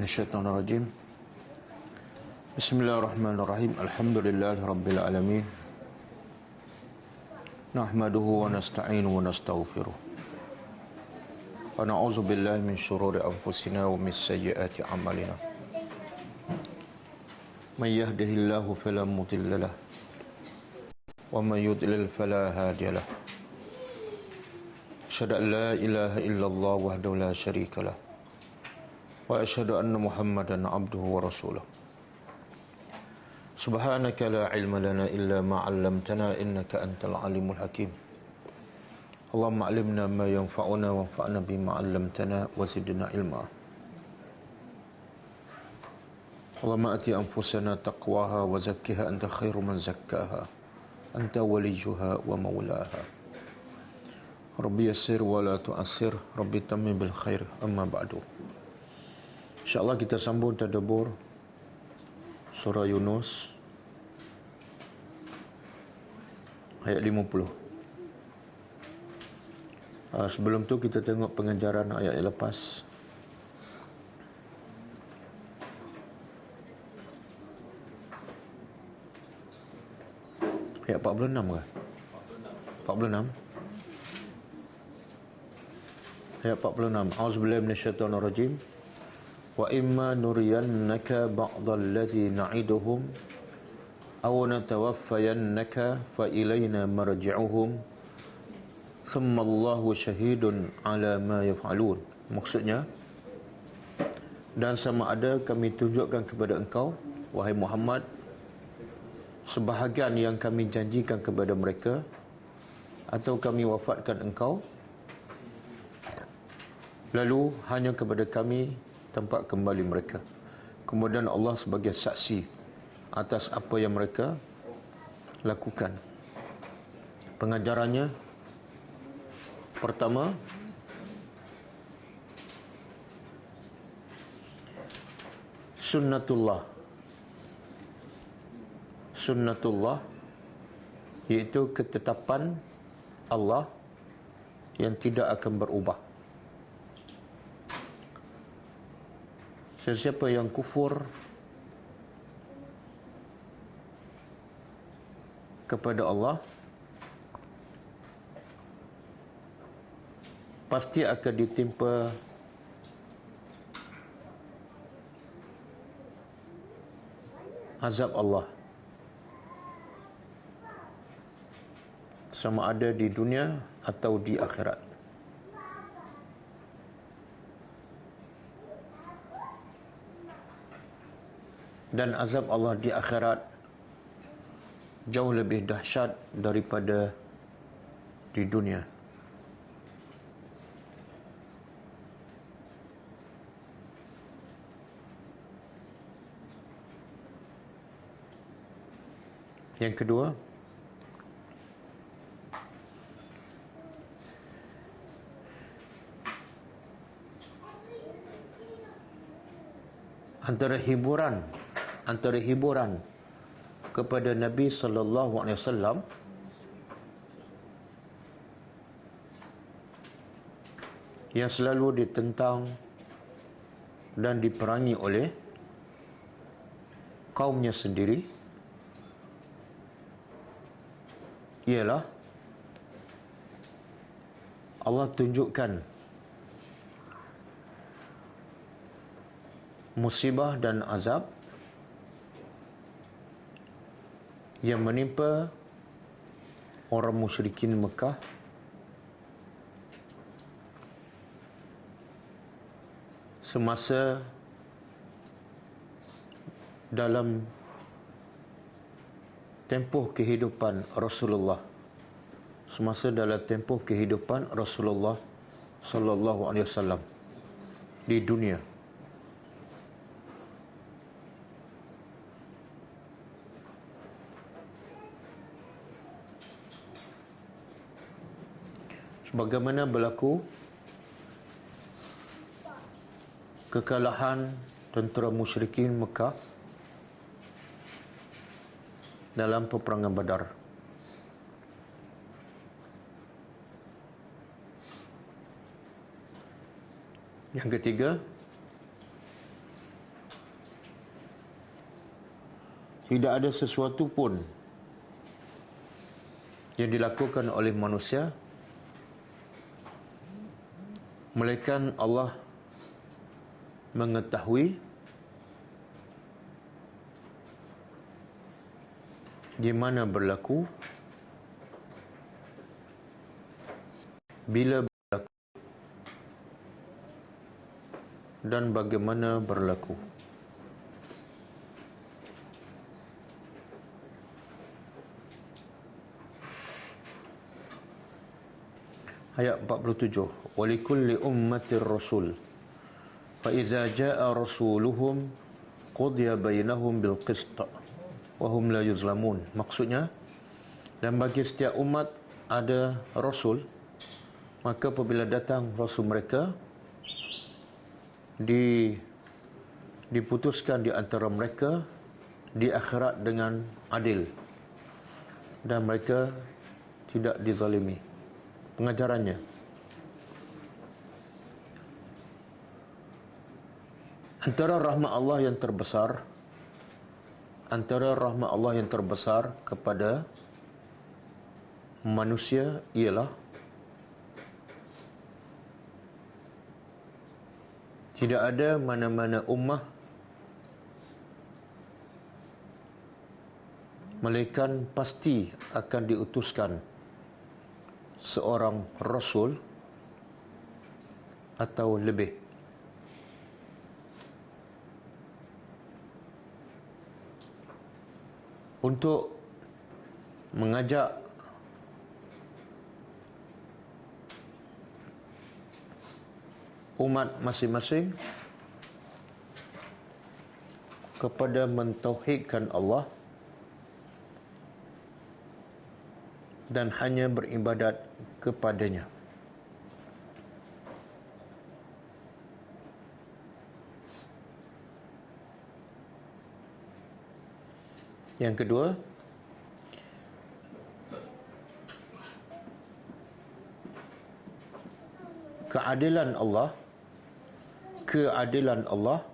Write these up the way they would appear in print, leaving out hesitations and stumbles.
minasyaitonir rajim. Bismillahirrahmanirrahim. Alhamdulillahirabbil alamin. Nahmaduhu wa nasta'inu wa nastaghfiruh. Wa na'udzu billahi min shururi anfusina wa min sayyiati a'malina. May yahdihillahu fala mudilla lahu wa may yudlil fala hadiya lahu. Asyhadu an la ilaha illallah wahdahu la syarika lahu wa asyhadu anna Muhammadan abduhu wa rasuluh. Subhanaka la ilma lana illa ma 'allamtana innaka antal alimul hakim. Allahumma 'allimna ma yanfa'una wanfa'na bima 'allamtana wa zidna ilma. Allahumma ati anfusana taqwaha wa zakkiha anta khairu man zakkaha anta waliyuha wa maulaha. Rabbi yassir wa la tu'assir, Rabbi tammim bil khair. Amma ba'du. InsyaAllah kita sambung tadabbur surah Yunus ayat 50. Sebelum tu kita tengok pengajaran ayat yang lepas. Ayat 46 ke? 46. Ayat 46. A'udzubillahi minasyaitonir rajim. Wa imma nuriyannaka ba'dallazi na'iduhum aw natawaffayannaka fa ilayna marji'uhum thumma Allahu syahidun 'ala ma yaf'alun. Maksudnya, dan sama ada kami tunjukkan kepada engkau wahai Muhammad sebahagian yang kami janjikan kepada mereka, atau kami wafatkan engkau, lalu hanya kepada kami tempat kembali mereka. Kemudian Allah sebagai saksi atas apa yang mereka lakukan. Pengajarannya, pertama, sunnatullah iaitu ketetapan Allah yang tidak akan berubah. Sesiapa yang kufur kepada Allah pasti akan ditimpa azab Allah, sama ada di dunia atau di akhirat. Dan azab Allah di akhirat jauh lebih dahsyat daripada di dunia. Yang kedua, antara hiburan kepada Nabi sallallahu alaihi wasallam yang selalu ditentang dan diperangi oleh kaumnya sendiri ialah Allah tunjukkan musibah dan azab yang menimpa orang musyrikin Mekah semasa dalam tempoh kehidupan Rasulullah, sallallahu alaihi wasallam di dunia. Bagaimana berlaku kekalahan tentera musyrikin Mekah dalam peperangan Badar. Yang ketiga, tidak ada sesuatu pun yang dilakukan oleh manusia melainkan Allah mengetahui di mana berlaku, bila berlaku, dan bagaimana berlaku. Ayat 47. Walikulli ummatir rasul fa iza jaa rasuluhum qudiya bainahum bil qist wa hum la yuzlamun. Maksudnya, dan bagi setiap umat ada rasul, maka apabila datang rasul mereka diputuskan di antara mereka di akhirat dengan adil dan mereka tidak dizalimi. Pengajarannya, antara rahmat Allah yang terbesar kepada manusia ialah tidak ada mana-mana ummah melainkan pasti akan diutuskan seorang rasul atau lebih untuk mengajak umat masing-masing kepada mentauhidkan Allah dan hanya beribadat kepadanya. Yang kedua, keadilan Allah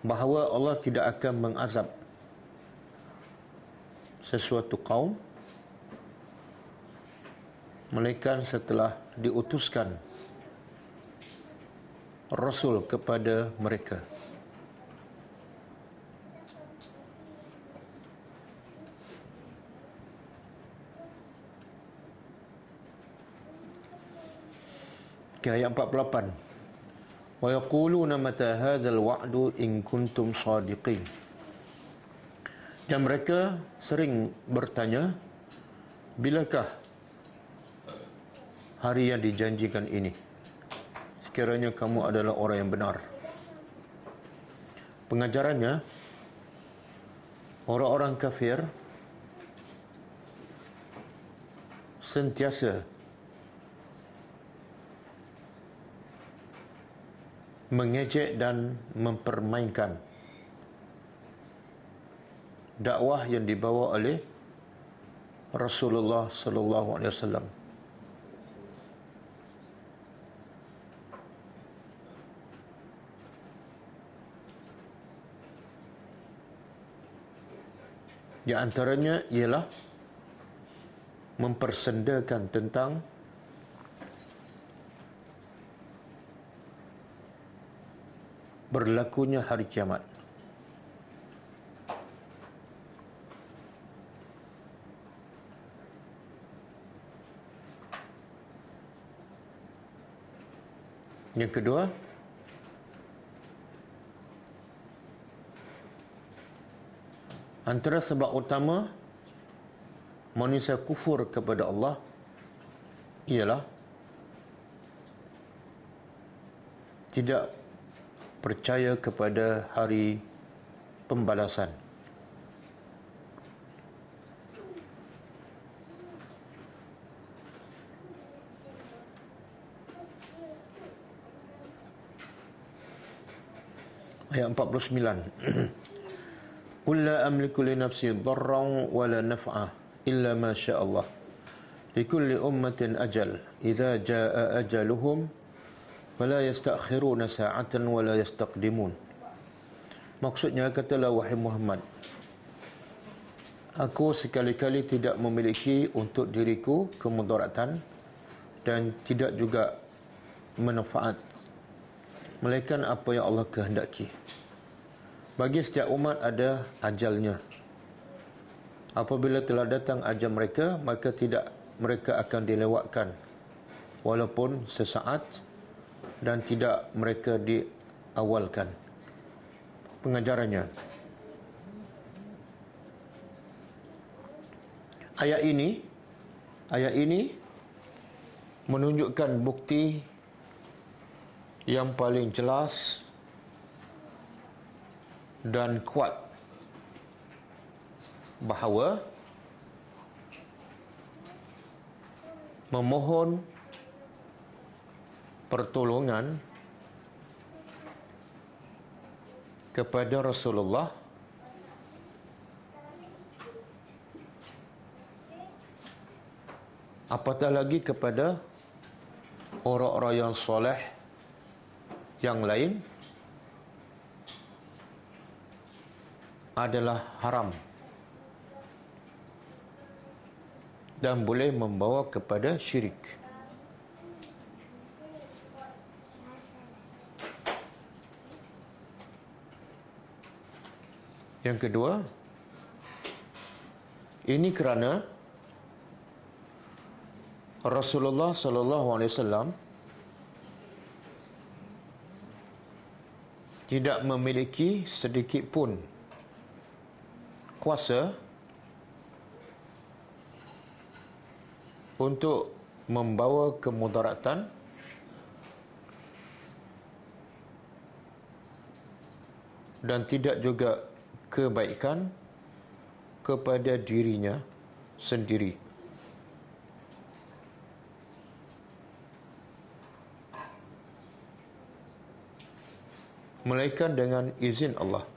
bahawa Allah tidak akan mengazab sesuatu kaum melainkan setelah diutuskan rasul kepada mereka. Ayat 48. Wa yaquluna mata hadzal wa'du in kuntum shadiqin. Dan mereka sering bertanya, bilakah hari yang dijanjikan ini, sekiranya kamu adalah orang yang benar. Pengajarannya, orang-orang kafir sentiasa mengejek dan mempermainkan dakwah yang dibawa oleh Rasulullah sallallahu alaihi wasallam. Di antaranya ialah mempersendakan tentang berlakunya hari kiamat. Yang kedua, antara sebab utama manusia kufur kepada Allah ialah tidak percaya kepada hari pembalasan. Ayat 49. Qul la amliku li nafsi dharran wa la naf'a illa ma syaa Allah. Likulli ummatin ajal. Idza jaa ajaluhum fala yastakhiruna sa'atan wa la yastaqdimun. Maksudnya, katalah wahai Muhammad, aku sekali-kali tidak memiliki untuk diriku kemudaratan dan tidak juga manfaat, melainkan apa yang Allah kehendaki. Bagi setiap umat ada ajalnya. Apabila telah datang ajal mereka, maka tidak mereka akan dilewatkan walaupun sesaat, dan tidak mereka diawalkan. Pengajarannya, ayat ini menunjukkan bukti yang paling jelas dan kuat bahawa memohon pertolongan kepada Rasulullah apatah lagi kepada orang-orang yang soleh yang lain adalah haram dan boleh membawa kepada syirik. Yang kedua, ini kerana Rasulullah sallallahu alaihi wasallam tidak memiliki sedikit pun kuasa untuk membawa kemudaratan dan tidak juga kebaikan kepada dirinya sendiri. Melainkan dengan izin Allah.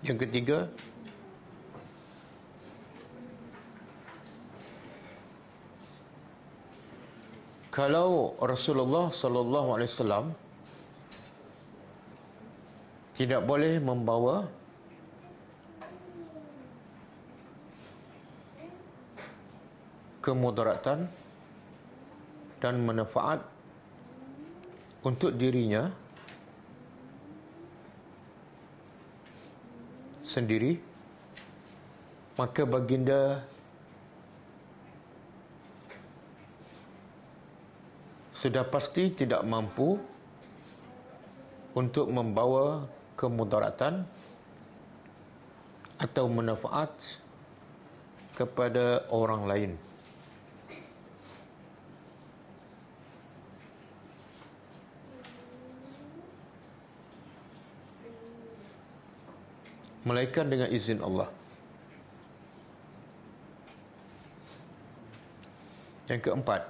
Yang ketiga, kalau Rasulullah sallallahu alaihi wasallam tidak boleh membawa kemudaratan dan manfaat untuk dirinya sendiri, maka baginda sudah pasti tidak mampu untuk membawa kemudaratan atau manfaat kepada orang lain. Melainkan dengan izin Allah. Yang keempat,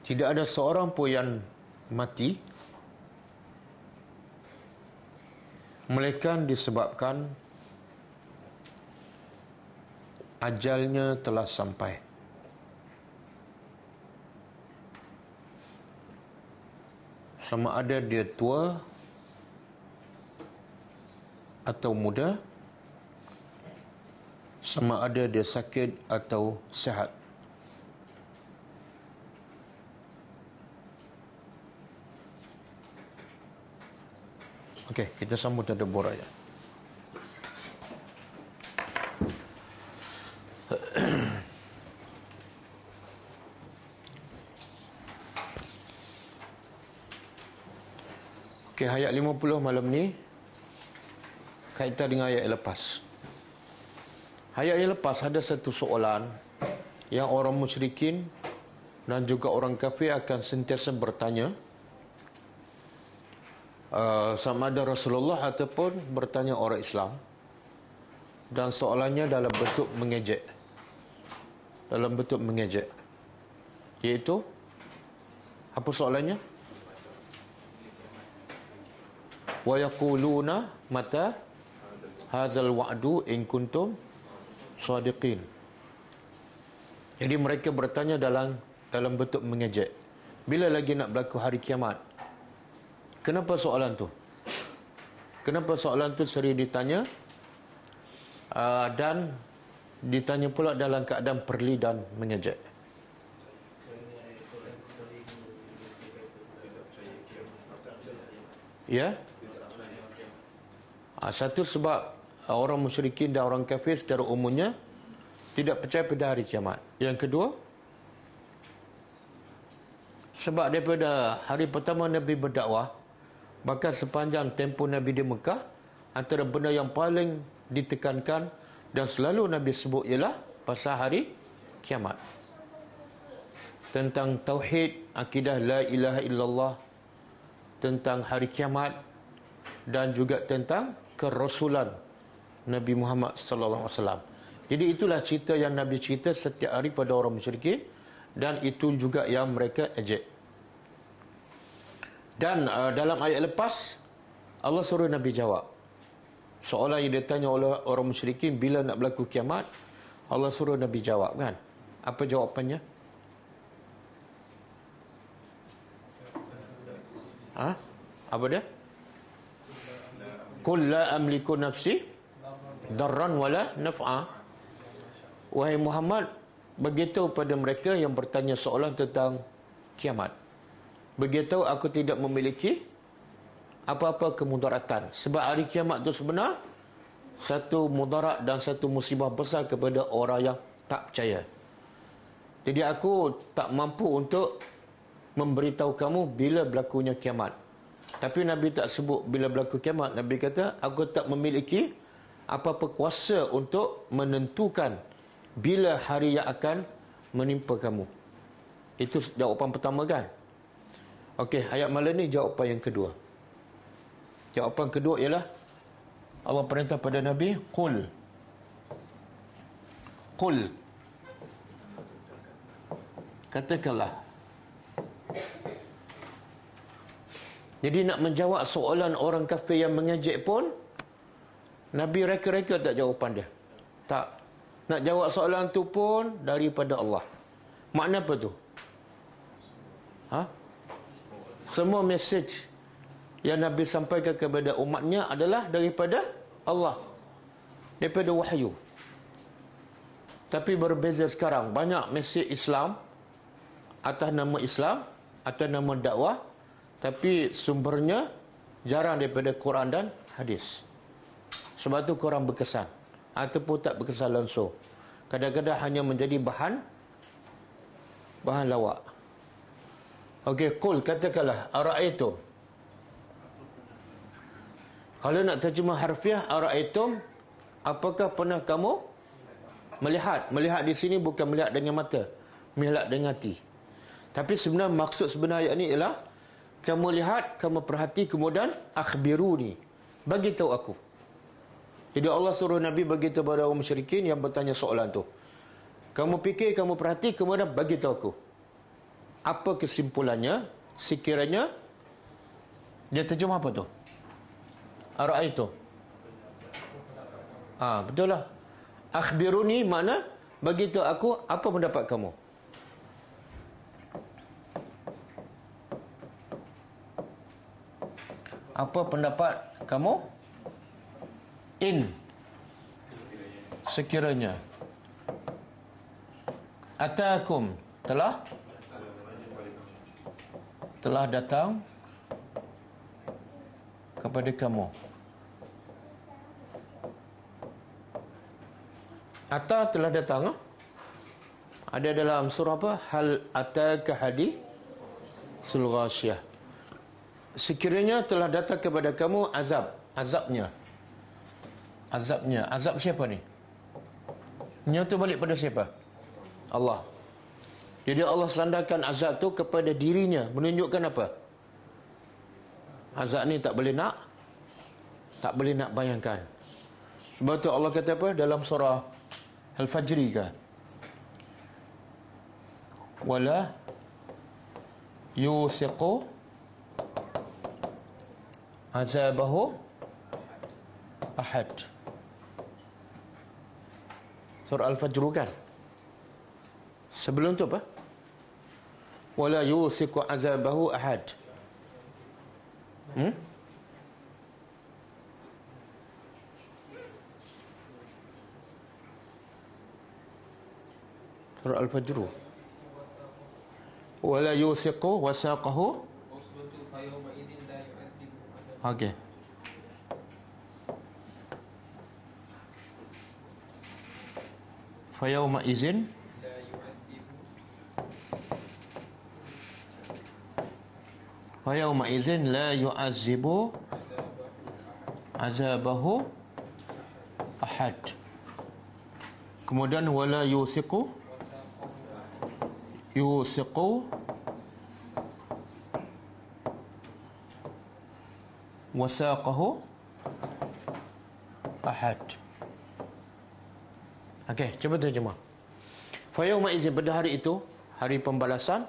tidak ada seorang pun yang mati melainkan disebabkan ajalnya telah sampai. Sama ada dia tua atau muda, sama ada dia sakit atau sihat. Okey, kita sambut tadabbur ayat. Okey, ayat 50 malam ni kaitan dengan ayat yang lepas. Ayat yang lepas ada satu soalan yang orang musyrikin dan juga orang kafir akan sentiasa bertanya, sama ada Rasulullah ataupun bertanya orang Islam, dan soalannya dalam bentuk mengejek. Iaitu, apa soalannya? wa yaquluna mata hadzal wa'du in kuntum shadiqin. Jadi mereka bertanya dalam bentuk mengejek, bila lagi nak berlaku hari kiamat? Kenapa soalan tu? Kenapa soalan tu sering ditanya? Dan ditanya pula dalam keadaan perli dan mengejek. Ya? Satu sebab orang musyrikin dan orang kafir secara umumnya tidak percaya pada hari kiamat. Yang kedua, sebab daripada hari pertama Nabi berdakwah, bahkan sepanjang tempoh Nabi di Mekah, antara benda yang paling ditekankan dan selalu Nabi sebut ialah pasal hari kiamat. Tentang tauhid, akidah la ilaha illallah, tentang hari kiamat, dan juga tentang kerasulan Nabi Muhammad sallallahu alaihi wasallam. Jadi itulah cerita yang Nabi cerita setiap hari pada orang musyrikin, dan itu juga yang mereka ejek. Dan dalam ayat lepas Allah suruh Nabi jawab soalan yang ditanya oleh orang musyrikin, bila nak berlaku kiamat. Allah suruh Nabi jawab, kan? Apa jawapannya? Apa dia? Qul la amliku nafsi darran wala naf'a. Wahai Muhammad, beritahu pada mereka yang bertanya soalan tentang kiamat, beritahu aku tidak memiliki apa-apa kemudaratan. Sebab hari kiamat itu sebenar satu mudarat dan satu musibah besar kepada orang yang tak percaya. Jadi aku tak mampu untuk memberitahu kamu bila berlakunya kiamat. Tapi Nabi tak sebut bila berlaku kiamat. Nabi kata, aku tak memiliki apa-apa kuasa untuk menentukan bila hari yang akan menimpa kamu. Itu jawapan pertama, kan? Okey, ayat malam ni jawapan yang kedua. Jawapan kedua ialah Allah perintah pada Nabi, Qul. Katakanlah. Jadi nak menjawab soalan orang kafir yang mengejek pun, Nabi reka-reka tak jawapan dia. Tak. Nak jawab soalan tu pun daripada Allah. Makna apa tu? Semua mesej yang Nabi sampaikan kepada umatnya adalah daripada Allah, daripada wahyu. Tapi berbeza sekarang, banyak mesej Islam atas nama Islam, atas nama dakwah, tapi sumbernya jarang daripada Quran dan hadis. Sebab tu Quran berkesan ataupun tak berkesan langsung. Kadang-kadang hanya menjadi bahan lawak. Okey, qul, katakanlah, ara'aitum. Kalau nak terjemah harfiah, ara'aitum, apakah pernah kamu melihat? Melihat di sini bukan melihat dengan mata, melihat dengan hati. Tapi sebenarnya maksud sebenar ayat ini ialah kamu lihat, kamu perhati, kemudian akhbiruni, bagi tahu aku. Jadi Allah suruh Nabi bagi tahu kepada orang musyrikin yang bertanya soalan tu. Kamu fikir, kamu perhati, kemudian bagi tahu aku. Apa kesimpulannya sekiranya dia terjemah apa tu? Ara'aitu. Betul lah. Akhbiruni makna bagi tahu aku apa pendapat kamu. Apa pendapat kamu? In, sekiranya atakum, telah datang kepada kamu. Ata telah datang. Ada dalam surah apa? Hal ataka hadithul ghasyiyah. Sekiranya telah datang kepada kamu azabnya. Azab siapa ni? Nyata balik pada siapa? Allah. Jadi Allah sandarkan azab tu kepada dirinya, menunjukkan apa? Azab ni tak boleh nak bayangkan. Sebab tu Allah kata apa dalam surah Al-Fajr kan? Wala yusiqu azabahu ahad. Surah Al-Fajr kan? Sebelum tu apa? Wala yusiku azabahu ahad. Surah Al-Fajr. Wala yusiku wasaqahu. Okey. Fayawma izin la yu'azzibu azabahu ahad. Kemudian wala yusiqu wasaqahu ahad. Okey, cuba terjemah. Fayawma izin, pada hari itu, hari pembalasan,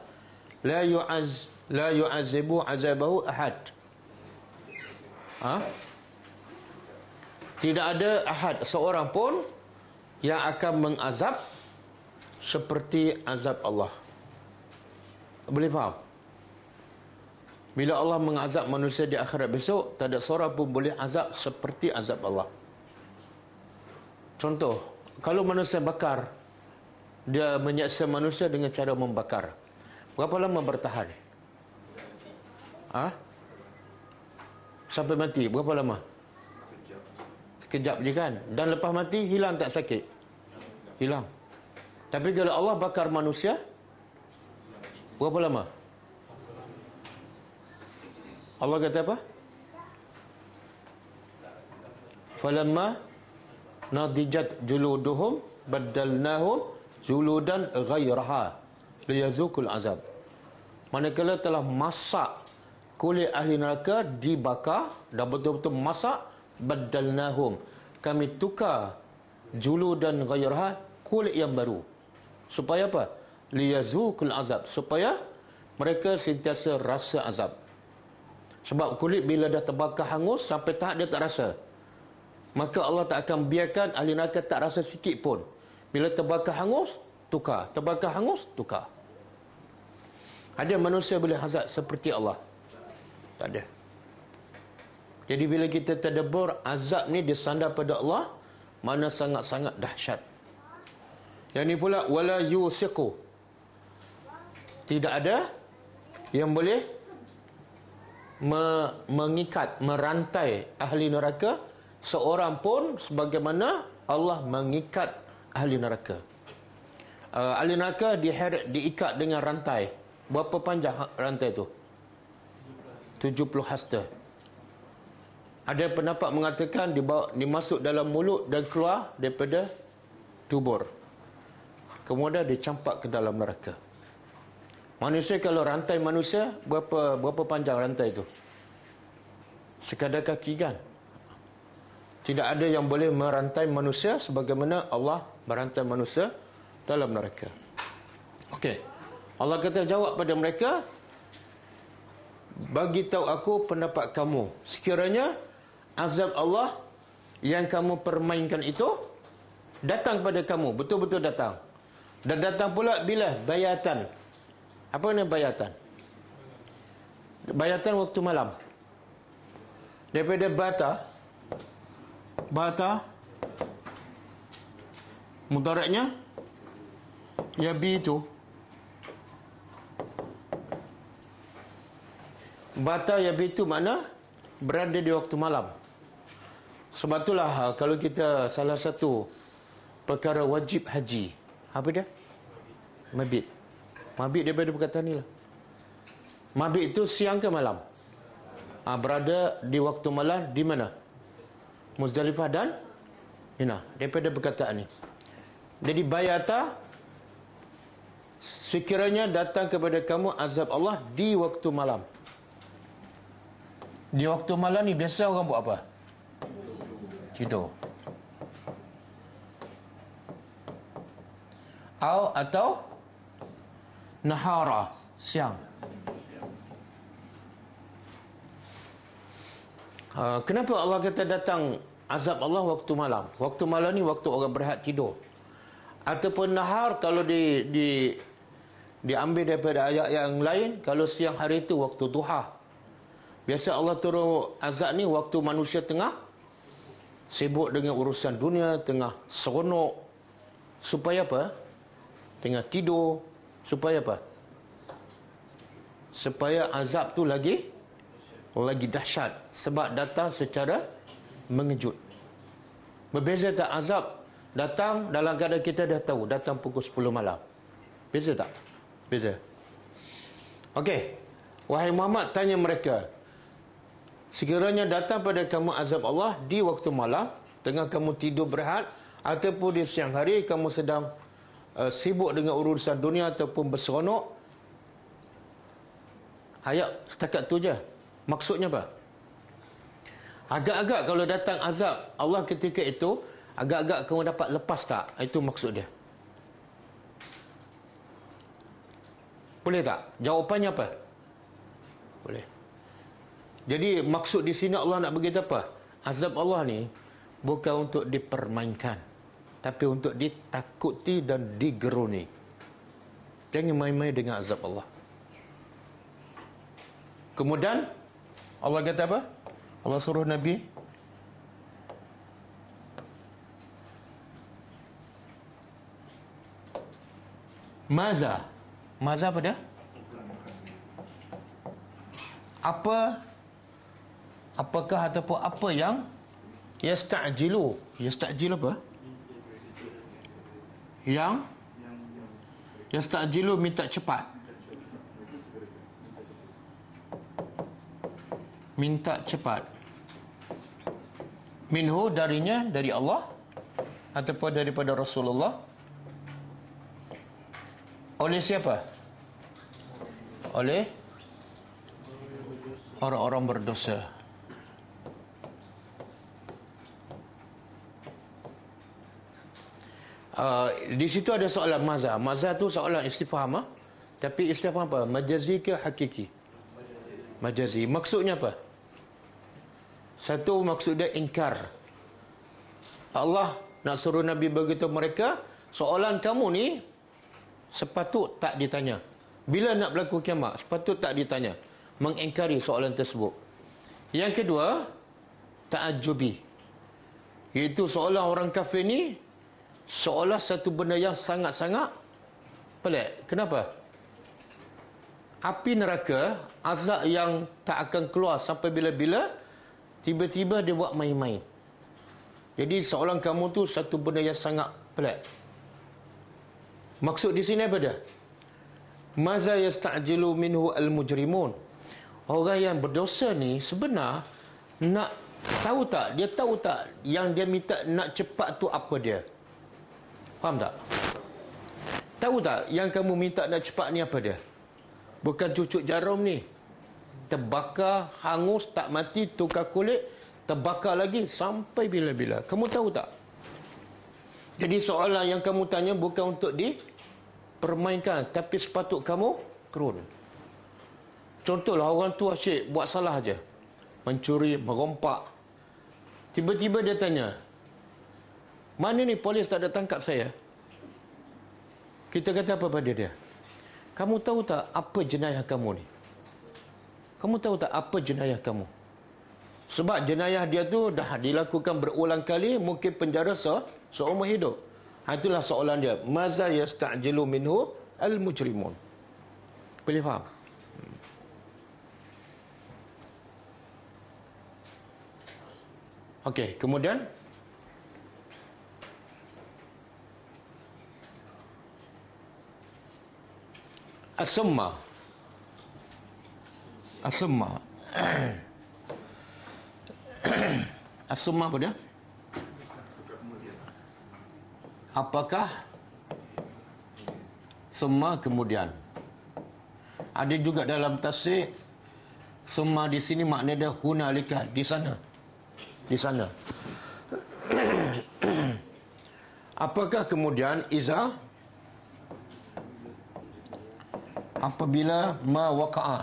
la yu'azzibu azabahu ahad. Tidak ada ahad, seorang pun yang akan mengazab seperti azab Allah. Boleh faham? Bila Allah mengazab manusia di akhirat besok, tak ada seorang pun boleh azab seperti azab Allah. Contoh, kalau manusia bakar, dia menyiksa manusia dengan cara membakar. Berapa lama bertahan? Sampai mati, berapa lama? Sekejap je kan? Dan lepas mati, hilang tak sakit? Hilang. Tapi kalau Allah bakar manusia, berapa lama? Allah kata apa? Falamma nadijat juluduhum baddalnahum juludan ghairaha liyazuqul azab. Manakala telah masak kulit ahli neraka, dibakar dan betul-betul masak, baddalnahum, kami tukar juludan ghairaha, kulit yang baru. Supaya apa? Liyazuqul azab, supaya mereka sentiasa rasa azab. Sebab kulit bila dah terbakar hangus sampai tahap dia tak rasa, maka Allah tak akan biarkan ahli neraka tak rasa sikit pun. Bila terbakar hangus, tukar. Terbakar hangus, tukar. Ada manusia boleh azab seperti Allah? Tak ada. Jadi bila kita tadabbur, azab ni disandar pada Allah, mana sangat-sangat dahsyat. Yang ni pula, wala yusiqu, tidak ada yang boleh mengikat, merantai ahli neraka seorang pun sebagaimana Allah mengikat ahli neraka. Ahli neraka diikat dengan rantai. Berapa panjang rantai tu? 70 hasta. Ada pendapat mengatakan dimasuk dalam mulut dan keluar daripada tubur, kemudian dicampak ke dalam neraka. Manusia, kalau rantai manusia, berapa panjang rantai itu? Sekadar kaki kan? Tidak ada yang boleh merantai manusia sebagaimana Allah merantai manusia dalam neraka. Okey. Allah kata, jawab pada mereka, bagi tahu aku pendapat kamu. Sekiranya azab Allah yang kamu permainkan itu datang pada kamu, betul-betul datang. Dan datang pula bila? Bayatan. Apa ni bayatan? Bayatan waktu malam. Daripada bata mudaratnya yabitu. Bata yabitu makna berada di waktu malam. Sebab itulah kalau kita salah satu perkara wajib haji, apa dia? Mabit. Mabit daripada perkataan ni lah. Mabit itu siang ke malam? Berada di waktu malam di mana? Muzdalifah dan Mina. Daripada perkataan ni. Jadi bayata, sekiranya datang kepada kamu azab Allah di waktu malam. Di waktu malam ni biasa orang buat apa? Tidur. Atau nahara, siang. Kenapa Allah kata datang azab Allah waktu malam? Waktu malam ni waktu orang berehat tidur. Ataupun nahar kalau diambil daripada ayat yang lain, kalau siang hari itu waktu duha. Biasa Allah turun azab ni waktu manusia tengah sibuk dengan urusan dunia, tengah seronok. Supaya apa? Tengah tidur. Supaya apa? Supaya azab tu lagi dahsyat, sebab datang secara mengejut. Berbeza tak azab datang dalam keadaan kita dah tahu datang pukul 10 malam? Beza tak? Beza. Okey. Wahai Muhammad, tanya mereka, sekiranya datang pada kamu azab Allah di waktu malam, tengah kamu tidur berehat, ataupun di siang hari kamu sedang sibuk dengan urusan dunia ataupun berseronok, ayat setakat tu je. Maksudnya apa? Agak-agak kalau datang azab Allah ketika itu, agak-agak kamu dapat lepas tak? Itu maksud dia. Boleh tak? Jawapannya apa? Boleh. Jadi maksud di sini Allah nak beritahu apa? Azab Allah ni bukan untuk dipermainkan, tapi untuk ditakuti dan digeruni. Jangan main-main dengan azab Allah. Kemudian Allah kata apa? Allah suruh Nabi Maza apa dia? Apakah ataupun apa yang yasta'jilu apa? Yang yasta'jilu minta cepat. Minta cepat. Minhu darinya, dari Allah, ataupun daripada Rasulullah. Oleh siapa? Oleh orang-orang berdosa. Di situ ada soalan maza. Maza tu soalan istifham, tapi istifham apa? Majazi ke hakiki? Majazi. Maksudnya apa? Satu, maksud dia ingkar. Allah nak suruh Nabi beritahu mereka, soalan kamu ni sepatut tak ditanya. Bila nak berlaku kiamat, sepatut tak ditanya. Mengingkari soalan tersebut. Yang kedua, ta'ajjubi, iaitu soalan orang kafir ni seolah satu benda yang sangat-sangat pelik. Kenapa? Api neraka, azab yang tak akan keluar sampai bila-bila, tiba-tiba dia buat main-main. Jadi soalan kamu tu satu benda yang sangat pelik. Maksud di sini apa dia? Maza yasta'jilu minhu al-mujrimun. Orang yang berdosa ni sebenar nak tahu tak? Dia tahu tak yang dia minta nak cepat tu apa dia? Faham tak? Tahu tak yang kamu minta nak cepat ni apa dia? Bukan cucuk jarum ni. Terbakar, hangus, tak mati, tukar kulit, terbakar lagi sampai bila-bila. Kamu tahu tak? Jadi soalan yang kamu tanya bukan untuk dipermainkan, tapi sepatut kamu kerun. Contohlah orang tu asyik buat salah aja, mencuri, merompak. Tiba-tiba dia tanya, mana ni polis tak ada tangkap saya? Kita kata apa pada dia? Kamu tahu tak apa jenayah kamu ni? Kamu tahu tak apa jenayah kamu? Sebab jenayah dia tu dah dilakukan berulang kali, mungkin penjara seumur hidup. Itulah soalan dia. Maza yasta'jilu minhu al-mujrimun. Boleh faham? Okey, kemudian As-summa. As-summa apa dia? Apakah summa kemudian? Ada juga dalam tafsir summa di sini makna dia hunalika, di sana. Di sana. Apakah kemudian apabila ma waqa'a,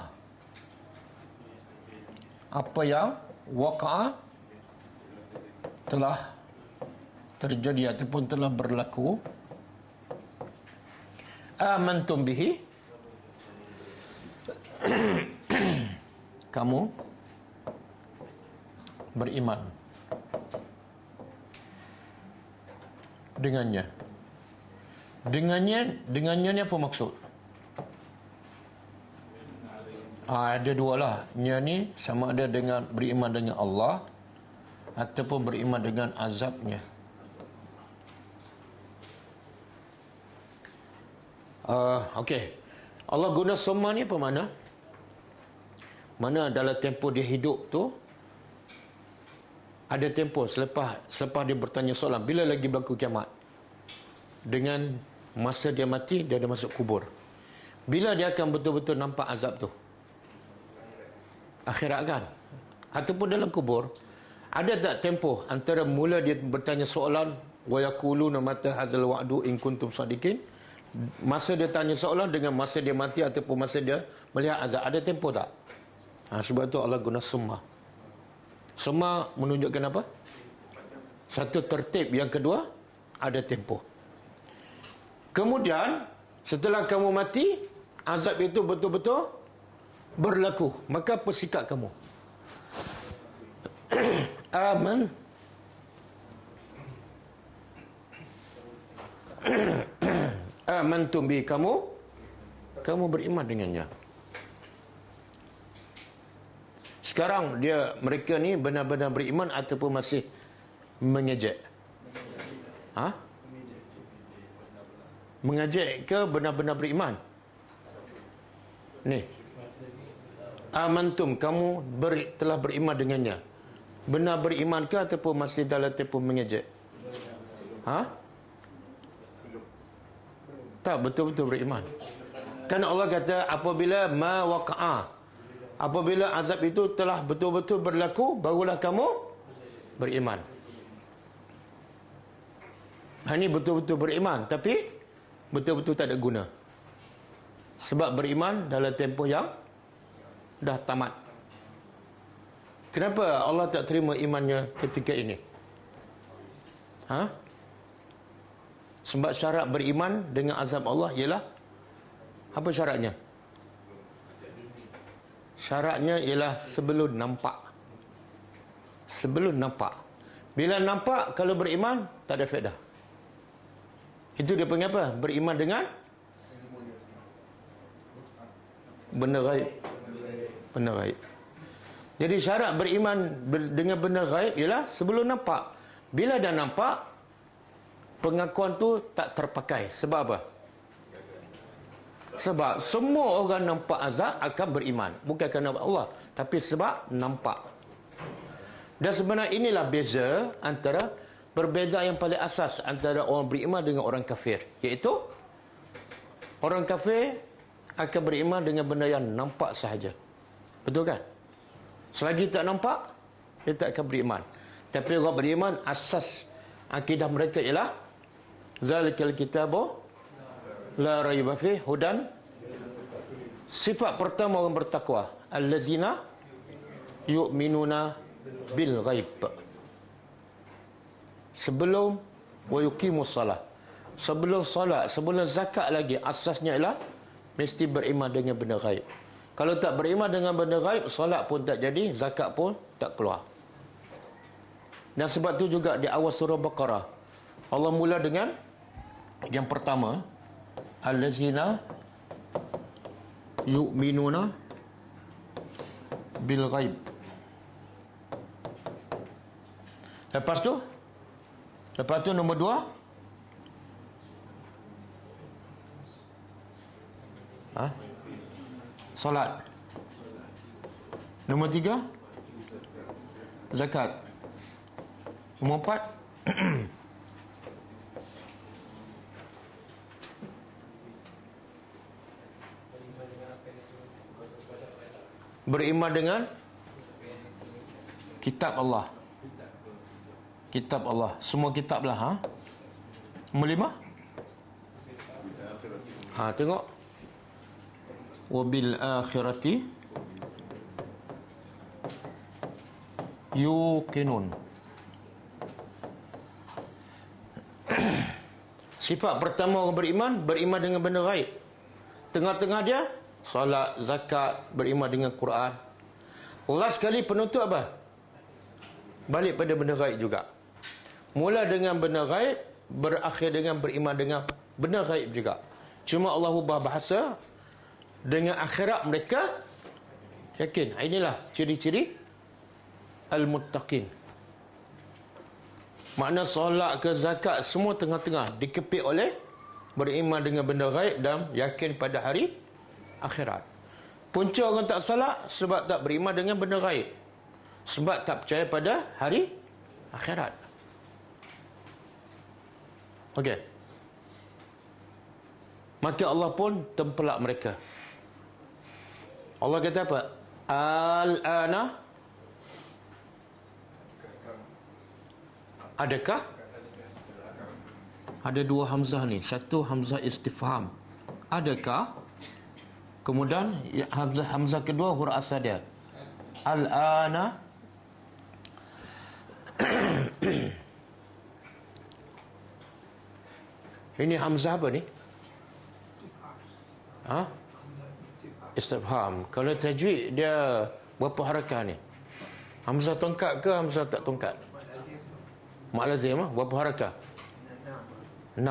apa yang waqa'a, telah terjadi ataupun telah berlaku. Amantum bihi, kamu beriman dengannya. Dengannya ni apa maksud? Ada dua lah. Nya ni sama ada dengan beriman dengan Allah ataupun beriman dengan azabnya. Okey. Allah guna summa ni apa mana? Mana dalam tempoh dia hidup tu ada tempoh selepas dia bertanya soalan, bila lagi berlaku kiamat? Dengan masa dia mati, dia ada masuk kubur. Bila dia akan betul-betul nampak azab tu? Akhirat kan? Ataupun dalam kubur, ada tak tempoh antara mula dia bertanya soalan, wa yaquluna mata hadzal wa'du in kuntum sadiqin, masa dia tanya soalan dengan masa dia mati ataupun masa dia melihat azab, ada tempoh tak? Sebab tu Allah guna summa. Summa menunjukkan apa? Satu tertib, yang kedua ada tempoh. Kemudian setelah kamu mati, azab itu betul-betul berlaku, maka apa sikap kamu? Amantum bi, kamu beriman dengannya. Sekarang mereka ni benar-benar beriman ataupun masih mengejek? Mengejek ke benar-benar beriman? Ni, amantum, kamu telah beriman dengannya. Benar beriman ke ataupun masih dalam tempoh mengejek? Tak, betul-betul beriman. Kan Allah kata apabila ma waqa'a, apabila azab itu telah betul-betul berlaku, barulah kamu beriman. Ini betul-betul beriman, tapi betul-betul tak ada guna. Sebab beriman dalam tempoh yang dah tamat. Kenapa Allah tak terima imannya ketika ini? Sebab syarat beriman dengan azab Allah ialah apa syaratnya? Syaratnya ialah sebelum nampak. Sebelum nampak. Bila nampak, kalau beriman, tak ada faedah. Itu dia panggil apa? Beriman dengan benda gaib. Benda gaib. Jadi syarat beriman dengan benda gaib ialah sebelum nampak. Bila dah nampak, pengakuan tu tak terpakai. Sebab apa? Sebab semua orang nampak azab akan beriman. Bukan kerana Allah, tapi sebab nampak. Dan sebenarnya inilah beza antara, berbeza yang paling asas antara orang beriman dengan orang kafir. Iaitu orang kafir akan beriman dengan benda yang nampak sahaja. Betul kan? Selagi tak nampak, dia tak akan beriman. Tapi orang beriman, asas akidah mereka ialah zalikal kitabu la raiba fih hudan. Sifat pertama orang bertakwa, allazina yu'minuna bil ghaib. Sebelum wa yuqimus salah, sebelum salat, sebelum zakat lagi, asasnya ialah mesti beriman dengan benda ghaib. Kalau tak beriman dengan benda ghaib, salat pun tak jadi, zakat pun tak keluar. Dan sebab tu juga di awal surah Baqarah, Allah mula dengan yang pertama, allazina yu'minuna bil ghaib. Lepas tu nombor 2, solat. Nombor 3, zakat. Nombor 4, beriman dengan kitab Allah. Kitab Allah, semua kitab lah. Nombor 5, tengok, wabil akhirati yuqinun. Sifat pertama orang beriman, beriman dengan benda gaib. Tengah-tengah dia solat, zakat, beriman dengan Quran. Last sekali penutup apa? Balik pada benda gaib juga. Mula dengan benda gaib, berakhir dengan beriman dengan benda gaib juga. Cuma Allah ubah bahasa, dengan akhirat mereka yakin. Inilah ciri-ciri al-muttaqin. Makna solat ke zakat semua tengah-tengah, dikepit oleh beriman dengan benda gaib dan yakin pada hari akhirat. Punca orang tak salat sebab tak beriman dengan benda gaib, sebab tak percaya pada hari akhirat. Okey. Maka Allah pun tempelak mereka. Allah kata apa? Al-ana, adakah? Ada dua hamzah ni. Satu hamzah istifham, adakah? Kemudian hamzah kedua huruf asal dia. Al-ana. Ini hamzah apa ni? Ha? Istifham. Kalau tajwid dia berapa harakat ni? Hamzah tongkat ke hamzah tak tongkat? Mak lazim ah, berapa harakat? 6.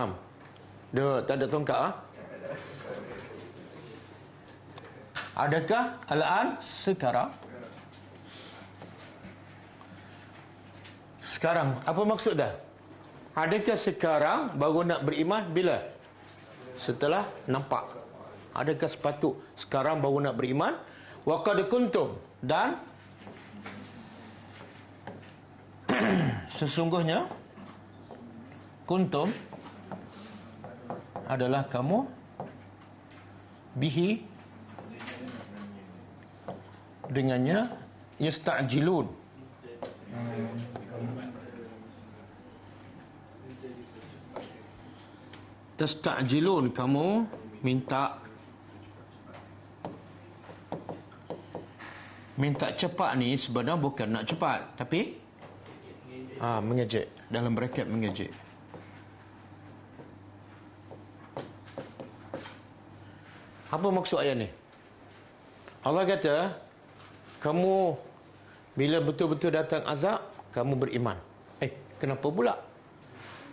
Dia tak ada tongkat ah. Adakah al-an, sekarang? Sekarang, apa maksud dah? Adakah sekarang baru nak beriman bila? Setelah nampak. Adakah sepatut sekarang baru nak beriman? Wa qad kuntum, dan sesungguhnya kuntum adalah kamu bihi, dengannya, yasta'jilun, tasta'jilun, kamu minta cepat ni sebenarnya bukan nak cepat, tapi mengejek, dalam braket mengejek. Apa maksud ayat ni? Allah kata, kamu bila betul-betul datang azab, kamu beriman. Kenapa pula?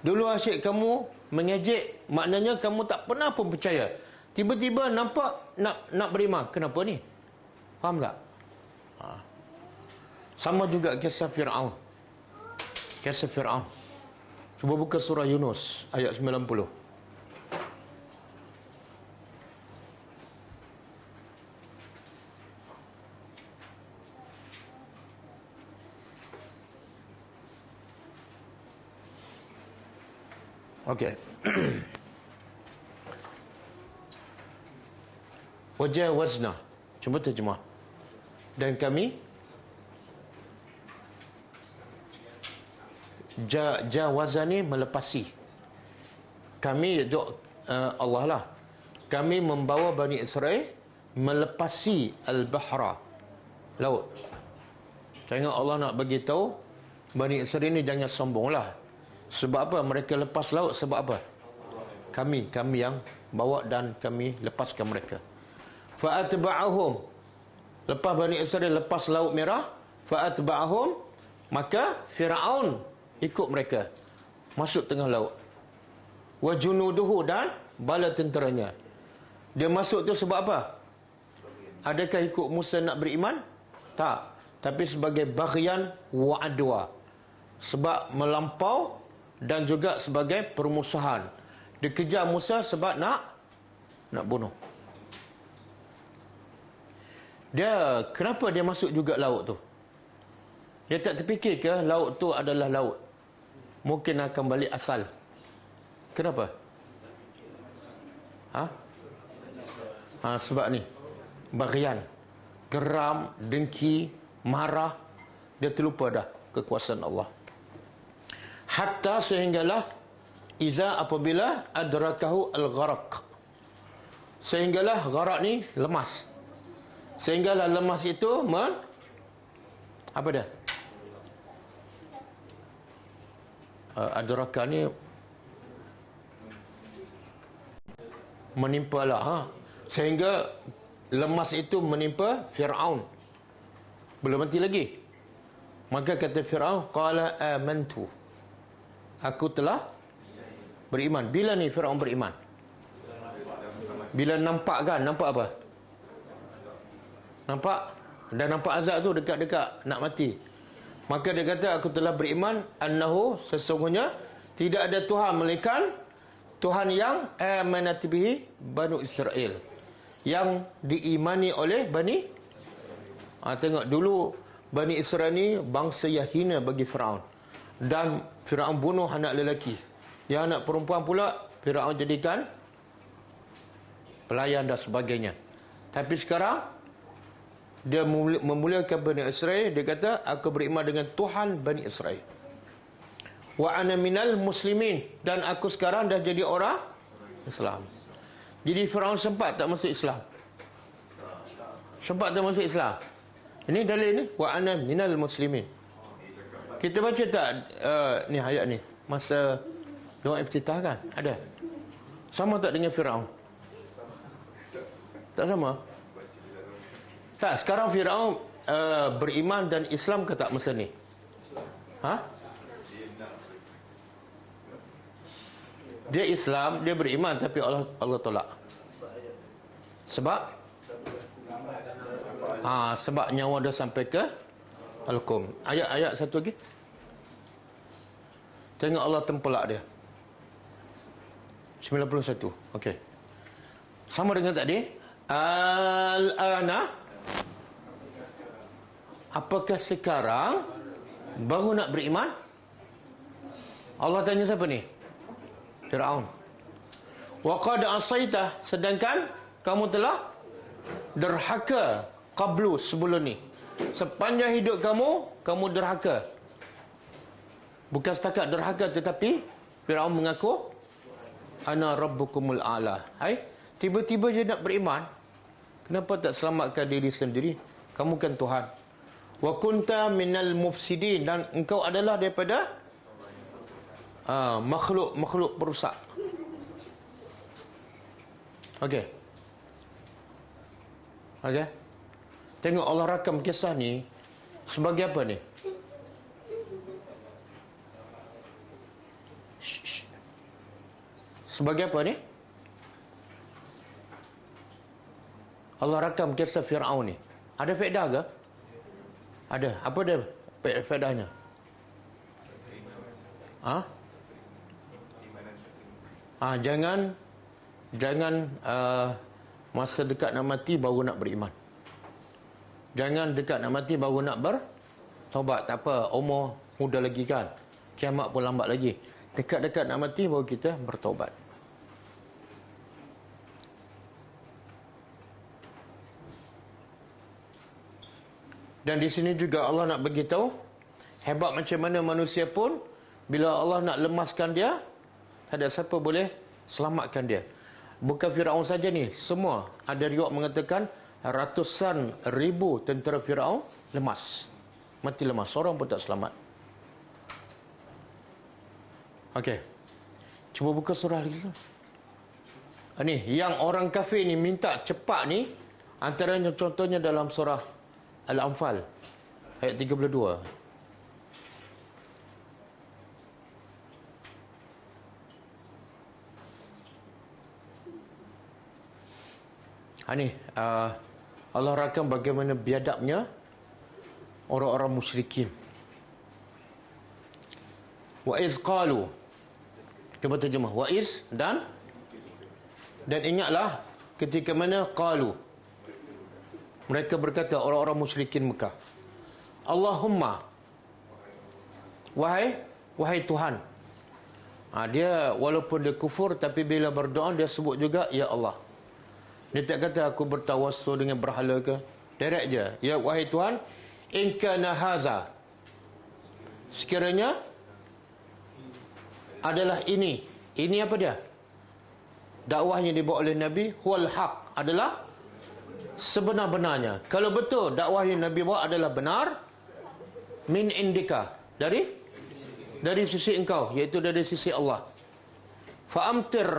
Dulu asyik kamu mengejek, maknanya kamu tak pernah pun percaya. Tiba-tiba nampak nak beriman. Kenapa ni? Faham tak? Sama juga kisah Fir'aun. Kisah Fir'aun. Cuba buka surah Yunus ayat 90. Okey. Wajawazna. Cuba terjemah. Dan kami jawaza ni melepasi. Kami iaitu Allah lah. Kami membawa Bani Israel melepasi al-bahra, laut. Tengok Allah nak bagi tahu Bani Israel ni jangan sombong lah. Sebab apa mereka lepas laut? Sebab apa? Kami yang bawa dan kami lepaskan mereka. Fa'atba'ahum, lepas Bani Israel lepas laut merah, fa'atba'ahum, maka Fir'aun ikut mereka masuk tengah laut. Wa junuduhu, dan bala tenteranya. Dia masuk tu sebab apa? Adakah ikut Musa nak beriman? Tak. Tapi sebagai baghyan wa adwa, sebab melampau dan juga sebagai permusuhan. Dikejar Musa sebab nak bunuh. Dia, kenapa dia masuk juga laut tu? Dia tak terfikir ke laut tu adalah laut? Mungkin akan balik asal. Kenapa? Sebab ni baghyan, geram, dengki, marah. Dia terlupa dah kekuasaan Allah. Hatta sehinggalah iza, apabila adrakahu al-gharaq, sehinggalah gharaq ni lemas. Sehinggalah lemas itu apa dah? adraka ni menimpa lah, sehingga lemas itu menimpa Fir'aun. Belum mati lagi. Maka kata Fir'aun, qala amantu, aku telah beriman. Bila ni Fir'aun beriman? Bila nampak kan? Nampak apa? Nampak? Dan nampak azab tu dekat-dekat nak mati. Maka dia kata, aku telah beriman annahu, sesungguhnya tidak ada Tuhan melainkan Tuhan yang amanat bihi Banu Israel, yang diimani oleh Bani. Tengok dulu Bani Israel ni bangsa yang hina bagi Firaun, dan Firaun bunuh anak lelaki. Yang anak perempuan pula Firaun jadikan pelayan dan sebagainya. Tapi sekarang dia memuliakan Bani Israel. Dia kata, aku beriman dengan Tuhan Bani Israel. Wa ana minal muslimin, dan aku sekarang dah jadi orang Islam. Jadi Firaun sempat tak masuk Islam? Sempat tak masuk Islam? Ini dalil ni, wa ana minal muslimin. Kita baca tak ni ayat ni masa doa iftitah kan? Ada. Sama tak dengan Firaun? Tak sama? Tak, sekarang Firaun beriman dan Islam ke tak masa ni? Dia Islam, dia beriman, tapi Allah tolak. Sebab sebab nyawa dah sampai ke al-qum. Ayat satu lagi. Tengok Allah tempelak dia. 91. Okey. Sama dengan tadi. Al-ana, apakah sekarang baru nak beriman? Allah tanya siapa ni? Firaun. Wa qad asaita, sedangkan kamu telah derhaka qablu, sebelum ni. Sepanjang hidup kamu derhaka. Bukan setakat derhaka, tetapi Firaun mengaku ana rabbukumul a'la. Tiba-tiba je nak beriman. Kenapa tak selamatkan diri sendiri? Kamu kan Tuhan. Wa kunta minal mufsidin, dan engkau adalah daripada makhluk perusak. Okey. Tengok Allah rakam kisah ni sebagai apa ni? Sebagai apa ni? Allah rakam kisah Fir'aun ni. Ada faedah ke? Ada. Apa dia faedahnya? Jangan masa dekat nak mati baru nak beriman. Jangan dekat nak mati baru nak bertaubat. Tak apa, umur muda lagi kan. Kiamat pun lambat lagi. Dekat-dekat nak mati baru kita bertaubat. Dan di sini juga Allah nak beritahu hebat macam mana manusia pun, bila Allah nak lemaskan dia, tak ada siapa boleh selamatkan dia. Bukan Firaun saja ni, semua. Ada riwayat mengatakan ratusan ribu tentera Firaun lemas, mati lemas, seorang pun tak selamat. Okey, cuba buka surah lagi. Ni yang orang kafir ni minta cepat ni, antaranya contohnya dalam surah Al-Anfal ayat 32. Allah rakam bagaimana biadabnya orang-orang musyrikin. Wa iz qalu, cuba terjemah. Wa iz, dan ingatlah ketika mana qalu, mereka berkata, orang-orang musyrikin Mekah, Allahumma, wahai Tuhan. Dia walaupun dia kufur, tapi bila berdoa dia sebut juga ya Allah. Dia tak kata aku bertawassul dengan berhala ke. Direct je. Ya wahai Tuhan, in kana haza, sekiranya adalah ini apa dia? Dakwah yang dibawa oleh Nabi, huwal haq, adalah sebenar-benarnya. Kalau betul dakwah yang Nabi bawa adalah benar, min indika, dari dari sisi engkau, iaitu dari sisi Allah. Fa'amtir,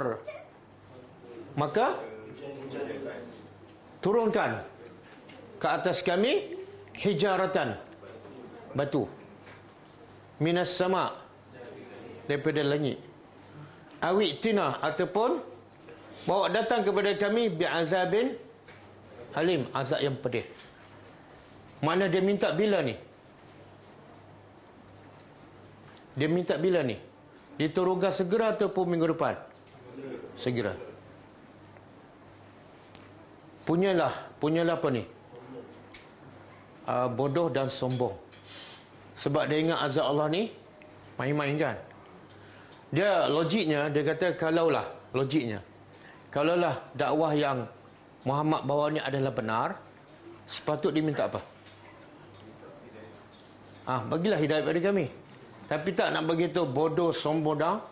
maka turunkan ke atas kami hijaratan, batu, minas sama, daripada langit, awi'tina, ataupun bawa datang kepada kami bi'azabin halim, azab yang pedih. Mana dia minta bila ni? Dia minta bila ni? Diturunkan segera ataupun minggu depan? Segera. Punyalah apa ni? Bodoh dan sombong. Sebab dia ingat azab Allah ni main-main kan? Dia logiknya, dia kata kalaulah dakwah yang Muhammad bawa ni adalah benar, sepatut diminta apa? Bagilah hidayah pada kami. Tapi tak nak begitu bodoh, sombong dan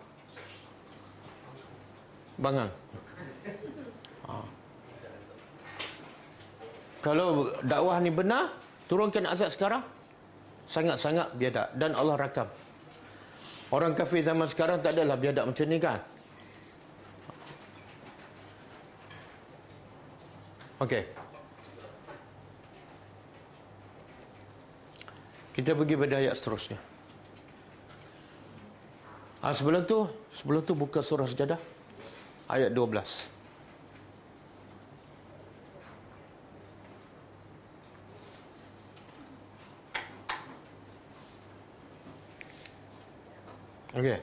bangang. Kalau dakwah ni benar, turunkan azab sekarang, sangat-sangat biadab. Dan Allah rakam. Orang kafir zaman sekarang tak adalah biadab macam ni kan? Okey. Kita pergi pada ayat seterusnya. Sebelum tu buka surah Sajadah ayat 12. Okey.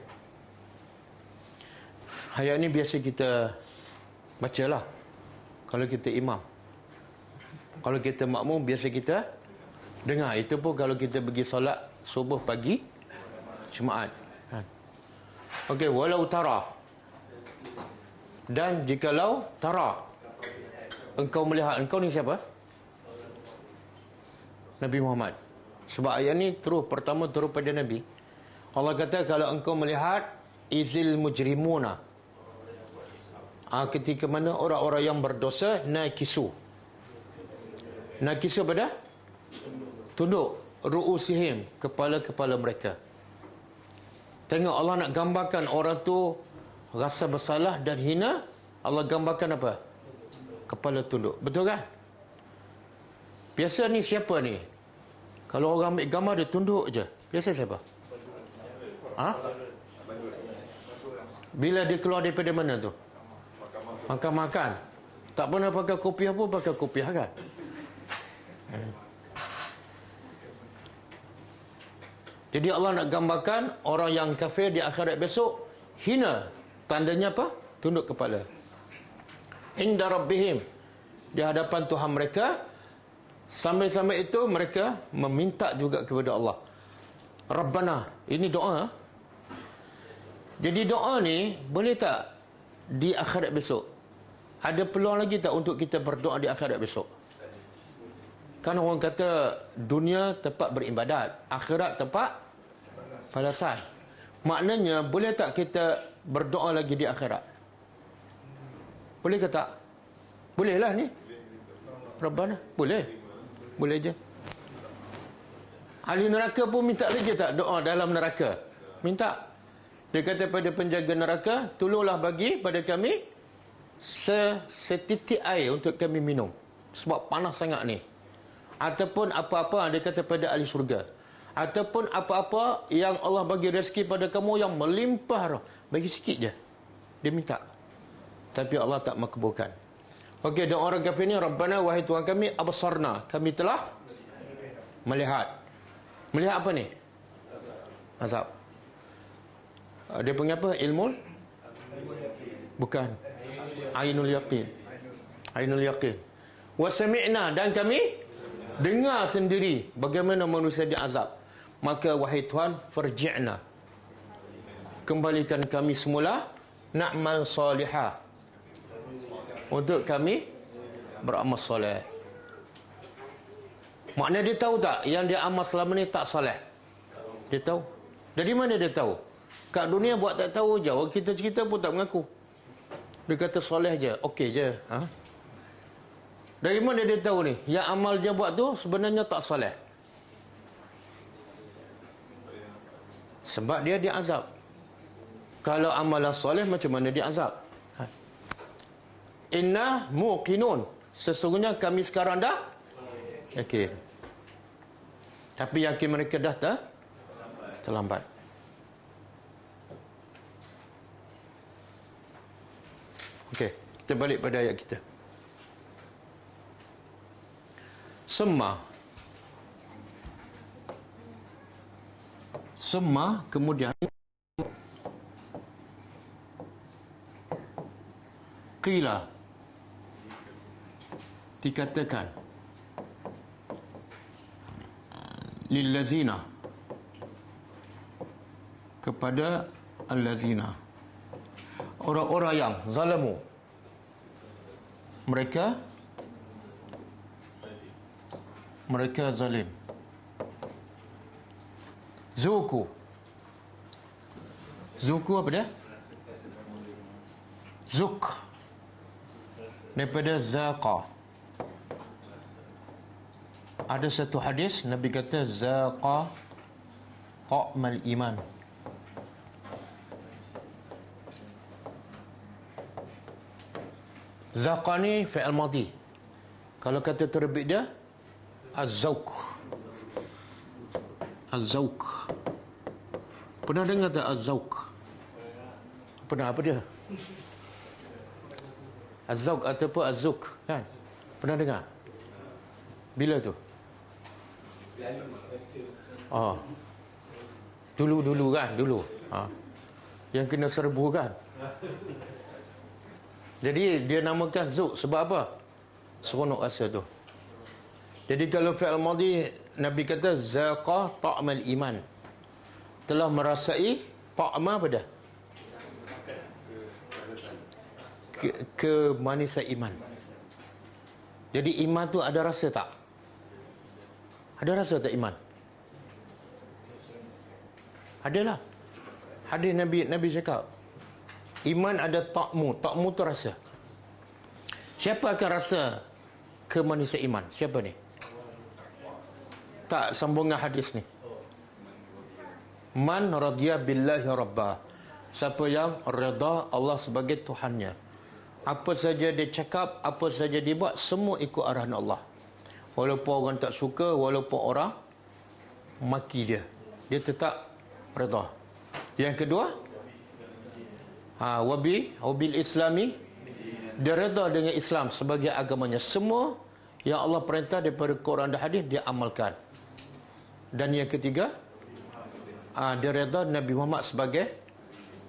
Ayat ni biasa kita bacalah kalau kita imam. Kalau kita makmum biasa kita dengar. Itu pun kalau kita pergi solat subuh pagi Jumaat. Okey, walau tara, dan jikalau tara, engkau melihat. Engkau ni siapa? Nabi Muhammad. Sebab ayat ni pertama terus pada Nabi. Allah kata kalau engkau melihat izil mujrimuna, ketika mana orang-orang yang berdosa nakisu pada tunduk, ru'usihim, kepala-kepala mereka. Tengok Allah nak gambarkan orang tu rasa bersalah dan hina, Allah gambarkan apa? Kepala tunduk. Betul kan? Biasa ni siapa ni? Kalau orang ambil gambar dia tunduk je. Biasa siapa? Bila dia keluar daripada mana tu? Makan. Tak pernah pakai kopiah pun pakai kopiah kan? Jadi Allah nak gambarkan orang yang kafir di akhirat besok hina. Tandanya apa? Tunduk kepala. Inda rabbihim, di hadapan Tuhan mereka. Sambil-sambil itu mereka meminta juga kepada Allah. Rabbana, ini doa. Jadi doa ni boleh tak di akhirat besok? Ada peluang lagi tak untuk kita berdoa di akhirat besok? Kan orang kata dunia tempat beribadat, akhirat tempat balasan. Maknanya boleh tak kita berdoa lagi di akhirat? Boleh ke tak? Boleh lah ni. Rabbana, boleh. Boleh je. Ahli neraka pun minta lagi tak doa dalam neraka? Minta. Dia kata pada penjaga neraka, tolonglah bagi pada kami setitik air untuk kami minum. Sebab panas sangat ni. Ataupun apa-apa, dia kata pada ahli syurga. Ataupun apa-apa yang Allah bagi rezeki pada kamu yang melimpah, bagi sikit je. Dia minta. Tapi Allah tak makbulkan. Okey, dan orang kafir ni, Rabbana, wahai Tuhan kami, absarna, kami telah melihat. Melihat apa ni? Azab. Dia panggil apa? Ilmul? Bukan. Ainul yaqin. Ainul yaqin. Wa sami'na, dan kami dengar sendiri bagaimana manusia diazab. Maka wahai Tuhan, farji'na, kembalikan kami semula, na'mal salihah, untuk kami beramal soleh. Maknanya dia tahu tak yang dia amal selama ni tak soleh? Dia tahu. Dari mana dia tahu? Kat dunia buat tak tahu je. Orang kita cerita pun tak mengaku. Dia kata soleh je, okey je. Dari mana dia tahu ni? Yang amal dia buat tu sebenarnya tak soleh. Sebab dia diazab. Kalau amalan soleh macam mana diazab? Inna muqinun. Sesungguhnya kami sekarang dah yakin. Tapi yakin mereka dah terlambat. Okey, kita balik pada ayat kita. Semma, kemudian qila, dikatakan lillazina, kepada allazina, orang-orang yang zalamu, mereka zalim. Zuku apa dia? Zuk, daripada zaqa. Ada satu hadis Nabi kata zaqa ta'mal iman. Zaqa ni fi'il madhi. Kalau kata terbit dia az-zauq. Az-zauq. Pernah dengar tak az-zauq? Pernah apa dia? Az-zauq ataupun az-zuq, kan? Pernah dengar? Bila tu? Dulu kan, dulu. Yang kena serbu kan. Jadi dia namakan zuk sebab apa? Seronok rasa tu. Jadi kalau fi'il madhi, Nabi kata zaqa ta'mal iman. Telah merasai ta'ma apa dah? Kemanisan iman. Jadi iman tu ada rasa tak? Ada rasa tak iman? Adalah. Hadis Nabi cakap iman ada ta'mu. Ta'mu tu rasa. Siapa akan rasa kemanisan iman? Siapa ni? Tak, sambungan hadis ni. Man radiya billahi rabbah. Siapa yang reda Allah sebagai Tuhannya. Apa saja dia cakap, apa saja dia buat, semua ikut arahan Allah. Walaupun orang tak suka, walaupun orang maki dia, dia tetap reda. Yang kedua, wabil islami, dia reda dengan Islam sebagai agamanya. Semua yang Allah perintah daripada Quran dan hadis dia amalkan. Dan yang ketiga, dia reda Nabi Muhammad sebagai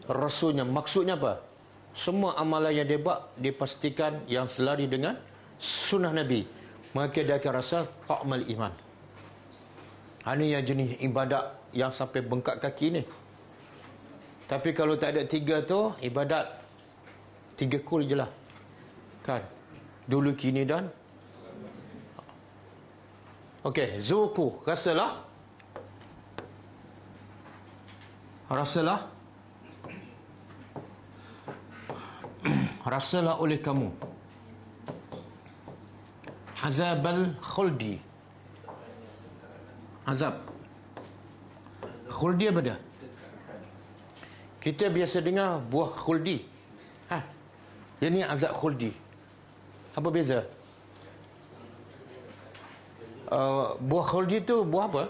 Rasulnya. Maksudnya apa? Semua amalan yang dia buat dipastikan yang selari dengan sunnah Nabi. Maka dia akan rasa ta'mal iman. Ini yang jenis ibadat yang sampai bengkak kaki ni. Tapi kalau tak ada tiga tu, ibadat tiga kul je lah. Kan? Dulu, kini dan okey, zuku, rasalah oleh kamu azabal khuldi. Azab khuldi apa dia? Kita biasa dengar buah khuldi. Ini azab khuldi. Apa beza? Buah khuldi tu buah apa?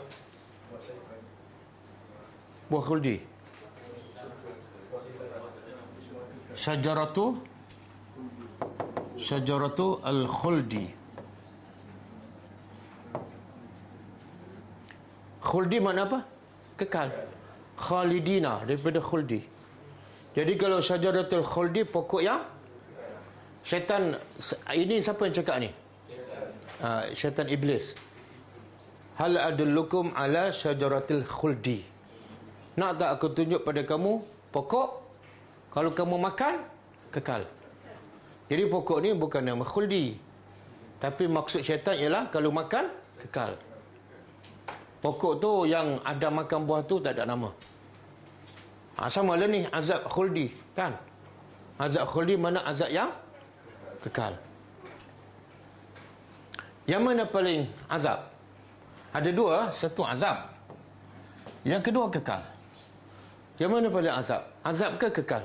Buah khuldi. Syajaratu al-khuldi. Khuldi makna apa? Kekal. Khalidina, daripada khuldi. Jadi kalau syajaratul khuldi, pokok yang syaitan, ini siapa yang cakap ni? Syaitan iblis. Hal adullukum ala syajaratil khuldi. Nak tak aku tunjuk pada kamu pokok, kalau kamu makan kekal. Jadi pokok ni bukan nama khuldi, tapi maksud syaitan ialah kalau makan kekal. Pokok tu yang ada makan buah tu tak ada nama. Sama lah ni azab khuldi, kan? Azab khuldi mana azab yang kekal. Yang mana paling azab? Ada dua, satu azab, yang kedua kekal. Yang mana paling azab? Azab ke kekal?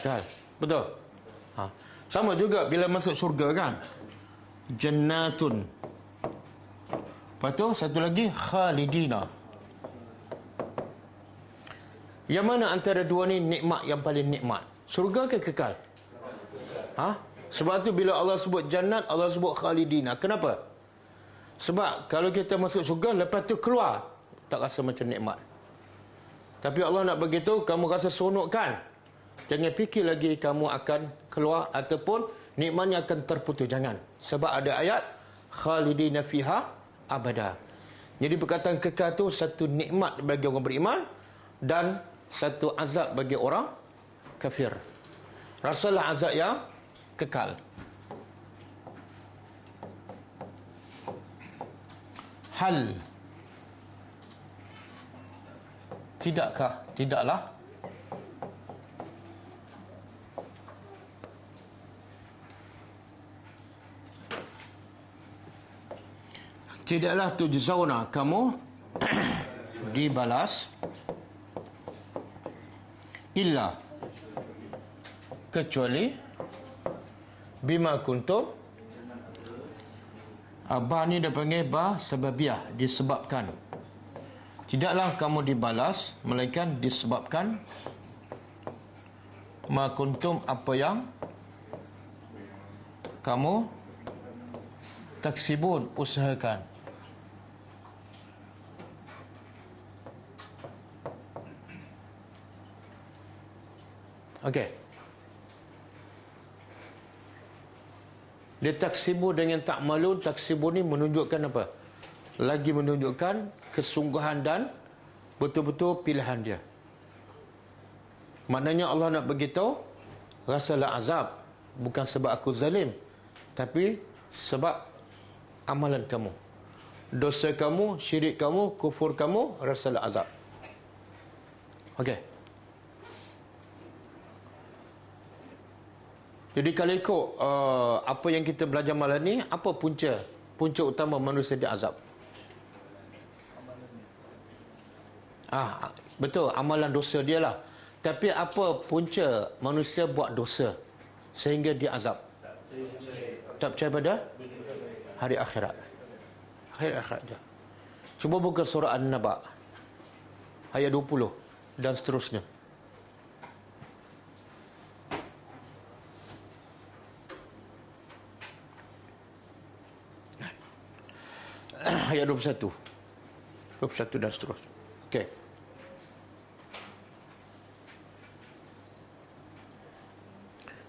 Kekal. Betul? Sama juga bila masuk syurga kan? Jannatun. Lepas tu satu lagi khalidina. Yang mana antara dua ni nikmat yang paling nikmat? Syurga ke kekal? Sebab tu bila Allah sebut jannat, Allah sebut khalidina. Kenapa? Sebab kalau kita masuk syurga, lepas tu keluar, tak rasa macam nikmat. Tapi Allah nak begitu, kamu rasa seronok kan? Jangan fikir lagi kamu akan keluar ataupun nikmatnya akan terputus. Jangan. Sebab ada ayat khalidina fiha abada. Jadi perkataan kekal tu satu nikmat bagi orang beriman dan satu azab bagi orang kafir. Rasalah azab yang kekal. Hal tidakkah, tidaklah tujzauna, kamu dibalas illa, kecuali bima kuntum. Ba ni dia panggil ba sababiah, disebabkan. Tidaklah kamu dibalas melainkan disebabkan ma kuntum, apa yang kamu taksibun, usahakan. Okey. Dia taksibu dengan tak malun. Taksibu ni menunjukkan apa? Lagi menunjukkan kesungguhan dan betul-betul pilihan dia. Maknanya Allah nak beritahu, rasalah azab. Bukan sebab aku zalim, tapi sebab amalan kamu, dosa kamu, syirik kamu, kufur kamu, rasalah azab. Okey. Jadi kalau ikut apa yang kita belajar malam ni, apa punca utama manusia diazab? Betul, amalan dosa dia lah. Tapi apa punca manusia buat dosa sehingga diazab? Tak percaya pada hari akhirat. Hari akhirat je. Cuba buka surah An-Naba ayat 20 dan seterusnya. Ayat 21 dan seterusnya. Okey.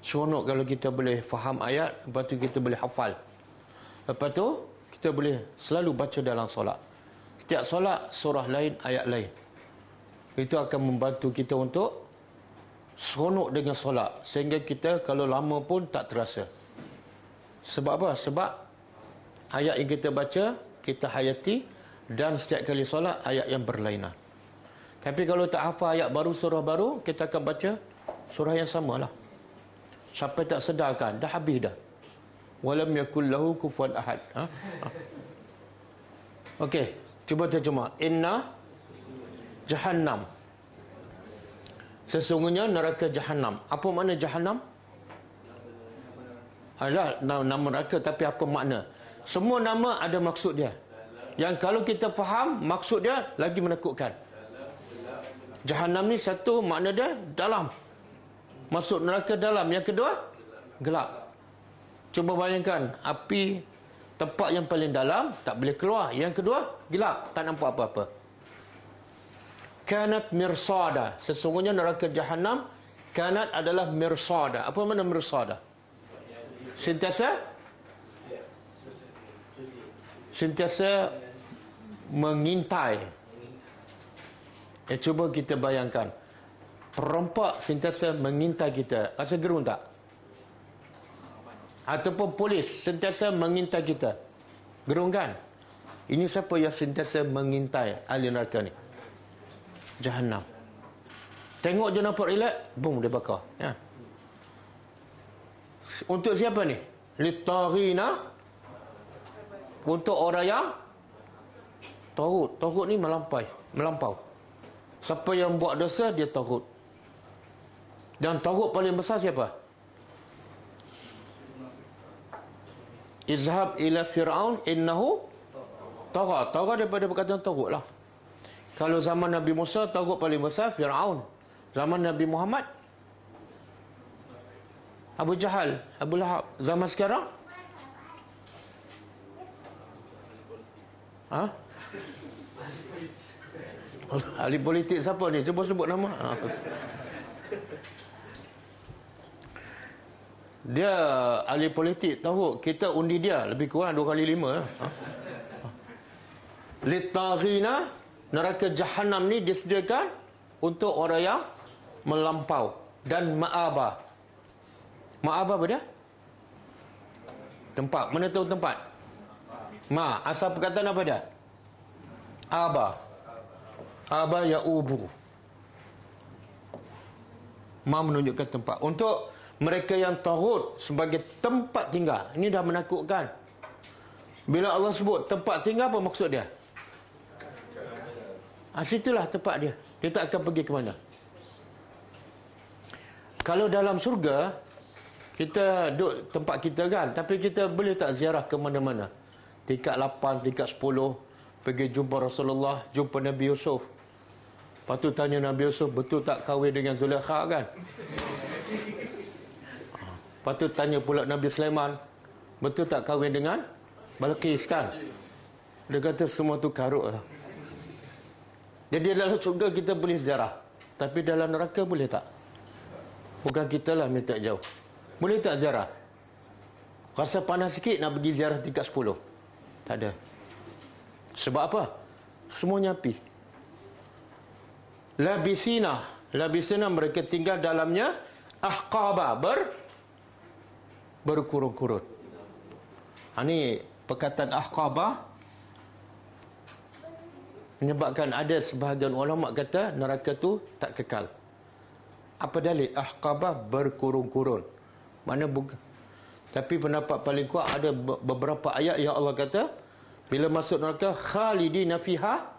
Seronok kalau kita boleh faham ayat, lepas tu kita boleh hafal. Lepas tu kita boleh selalu baca dalam solat. Setiap solat surah lain, ayat lain. Itu akan membantu kita untuk seronok dengan solat, sehingga kita kalau lama pun tak terasa. Sebab apa? Sebab ayat yang kita baca kita hayati, dan setiap kali solat ayat yang berlainan. Tapi kalau tak hafal ayat baru, surah baru, kita akan baca surah yang samalah sampai tak sedarkan dah habis dah. Walam yakul lahu kufuwan ahad. Okey, cuba terjemah. Inna jahannam, sesungguhnya neraka jahannam. Apa makna jahannam? Adalah nama neraka, tapi apa makna? Semua nama ada maksud dia. Yang kalau kita faham maksud dia, lagi menakutkan. Jahannam ni satu makna dia dalam. Masuk neraka dalam. Yang kedua, gelap. Cuba bayangkan, api tempat yang paling dalam, tak boleh keluar. Yang kedua, gelap, tak nampak apa-apa. Kanat mirsada, sesungguhnya neraka jahannam. Kanat adalah mirsada. Apa makna mirsada? Sentiasa mengintai. Cuba kita bayangkan, perompak sentiasa mengintai kita, rasa gerun tak? Ataupun polis sentiasa mengintai kita, gerun kan? Ini siapa yang sentiasa mengintai ahli neraka ni? Jahannam. Tengok je nampak relax, boom, dia bakar ya. Untuk siapa ni? Litarina, untuk orang yang Taghut ni melampau. Siapa yang buat dosa, dia taghut. Dan taghut paling besar siapa? Izhab ila Fir'aun innahu tagha. Tagha daripada perkataan taghut lah. Kalau zaman Nabi Musa, taghut paling besar Fir'aun. Zaman Nabi Muhammad, Abu Jahal, Abu Lahab. Zaman sekarang, ahli politik siapa ni? Cuba sebut nama. Dia ahli politik, tahu kita undi dia lebih kurang 2 kali 5. Litaghina, neraka Jahannam ni disediakan untuk orang yang melampau. Dan ma'aba. Ma'aba apa dia? Tempat. Mana tahu tempat? Asal perkataan apa dia? Aba. Aba ya'ubu. Menunjukkan tempat. Untuk mereka yang taghut sebagai tempat tinggal. Ini dah menakutkan. Bila Allah sebut tempat tinggal, apa maksud dia? Situlah tempat dia. Dia tak akan pergi ke mana. Kalau dalam syurga, kita duduk tempat kita kan, tapi kita boleh tak ziarah ke mana-mana? Tingkat 8, tingkat 10, pergi jumpa Rasulullah, jumpa Nabi Yusuf. Lepas tu tanya Nabi Yusuf, betul tak kahwin dengan Zulaikha kan? Lepas tu tanya pula Nabi Sulaiman, betul tak kahwin dengan Balqis kan? Dia kata semua tu karut lah. Jadi dalam syurga kita boleh ziarah, tapi dalam neraka boleh tak? Bukan kita lah minta jauh. Boleh tak ziarah? Rasa panas sikit nak pergi ziarah tingkat 10. Tak ada. Sebab apa? Semuanya api. Labisina. Labisina, mereka tinggal dalamnya. Ahqaba. Berkurun-kurun. Ini perkataan ahqaba menyebabkan ada sebahagian ulama kata neraka tu tak kekal. Apa dalil? Ahqaba berkurun-kurun. Mana bukan? Tapi pendapat paling kuat, ada beberapa ayat yang Allah kata bila masuk neraka khalidina fiha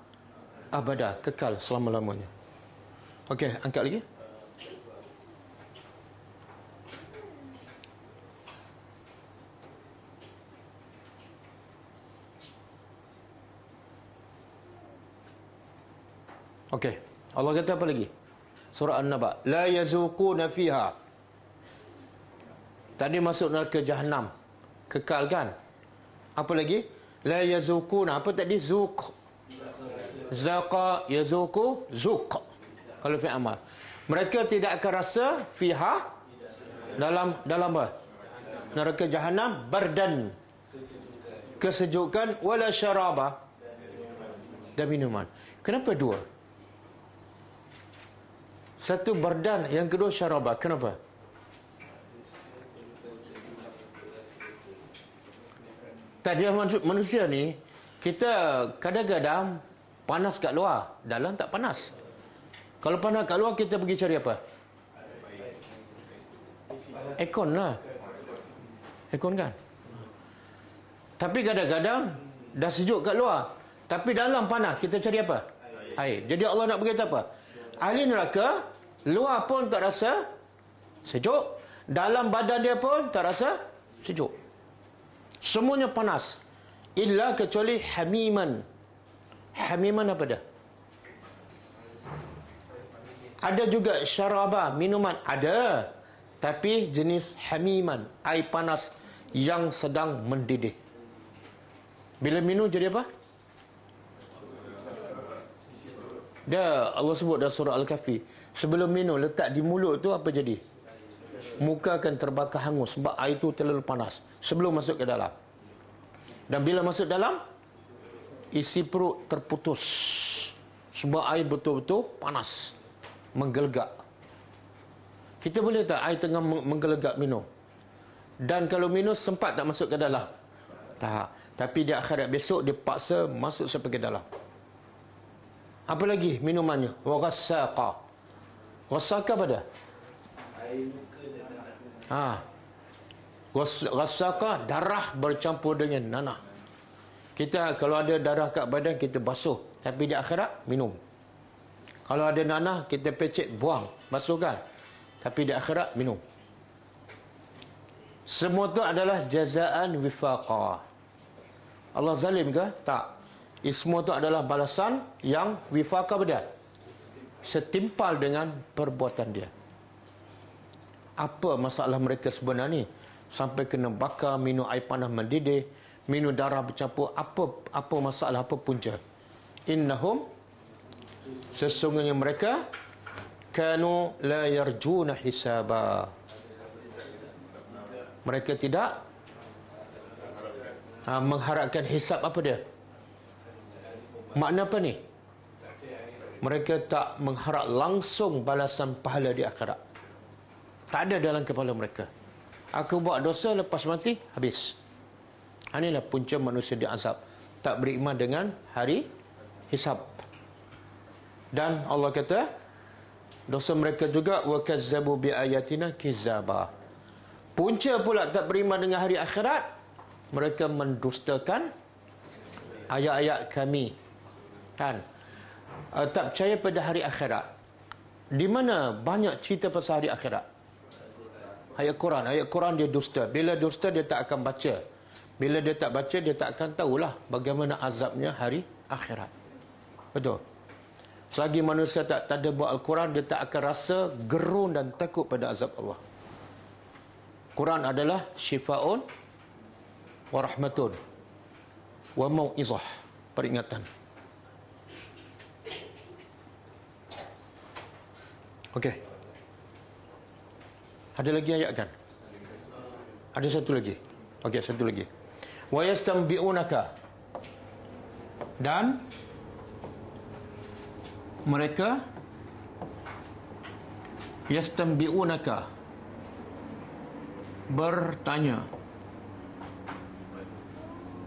abada, kekal selama-lamanya. Okey, angkat lagi. Okey, Allah kata apa lagi? Surah An-Naba, la yazuquna fiha. Tadi masuk neraka Jahannam, kekal kan? Apa lagi? La yazuquna. Apa tadi? Zuq. Zaqa yazuqu zuq. Kalau fi amal, mereka tidak akan rasa fiha dalam apa? Neraka Jahannam, bardan, kesejukan, wala syaraba, dan minuman. Kenapa dua? Satu bardan, yang kedua syaraba. Kenapa? Tadi manusia ni, kita kadang-kadang panas kat luar, dalam tak panas. Kalau panas kat luar, kita pergi cari apa? Aircon lah. Aircon kan? Tapi kadang-kadang dah sejuk kat luar, tapi dalam panas, kita cari apa? Air. Jadi Allah nak berkata apa? Ahli neraka, luar pun tak rasa sejuk, dalam badan dia pun tak rasa sejuk. Semuanya panas. Illa kecuali hamiman. Hamiman apa dah? Ada juga syaraba, minuman. Ada. Tapi jenis hamiman, air panas yang sedang mendidih. Bila minum jadi apa? Dia Allah sebut dalam surah Al-Kahfi, sebelum minum letak di mulut tu apa jadi? Muka akan terbakar hangus sebab air itu terlalu panas sebelum masuk ke dalam. Dan bila masuk dalam, isi perut terputus sebab air betul-betul panas, menggelegak. Kita boleh tak air tengah menggelegak minum? Dan kalau minum sempat tak masuk ke dalam? Tak. Tapi di akhirat besok dia paksa masuk sampai ke dalam. Apa lagi minumannya? Ghassaqa. Ghassaqa apa dah? Ghassaqa, darah bercampur dengan nanah. Kita kalau ada darah kat badan, kita basuh. Tapi di akhirat minum. Kalau ada nanah, kita pecek, buang, masukkan. Tapi di akhirat, minum. Semua itu adalah jazaan wifaqa. Allah zalim ke? Tak. Semua itu adalah balasan yang wifaqa beda. Setimpal dengan perbuatan dia. Apa masalah mereka sebenarnya ni? Sampai kena bakar, minum air panas mendidih, minum darah bercampur. Apa masalah, apa punca? Innahum, sesungguhnya mereka, kanu la yarjuna hisaba. Mereka tidak mengharapkan hisab. Apa dia? Makna apa ni? Mereka tak mengharap langsung balasan pahala di akhirat. Tak ada dalam kepala mereka. Aku buat dosa, lepas mati, habis. Inilah punca manusia diazab. Tak beriman dengan hari hisab. Dan Allah kata, dosa mereka juga wakazzabu biayatina kizaba. Punca pula tak beriman dengan hari akhirat, mereka mendustakan ayat-ayat kami. Kan? Tak percaya pada hari akhirat. Di mana banyak cerita pasal hari akhirat? Ayat Quran dia dusta. Bila dusta, dia tak akan baca. Bila dia tak baca, dia tak akan tahulah bagaimana azabnya hari akhirat. Betul? Selagi manusia tak ada buat Al-Quran, dia tak akan rasa gerun dan takut pada azab Allah. Quran adalah syifa'un wa rahmatun wa mau'izah, peringatan. Okey. Ada lagi ayat kan? Ada satu lagi. Okey, satu lagi. Wa yastambi'unaka. Dan mereka yastambi'unaka, bertanya.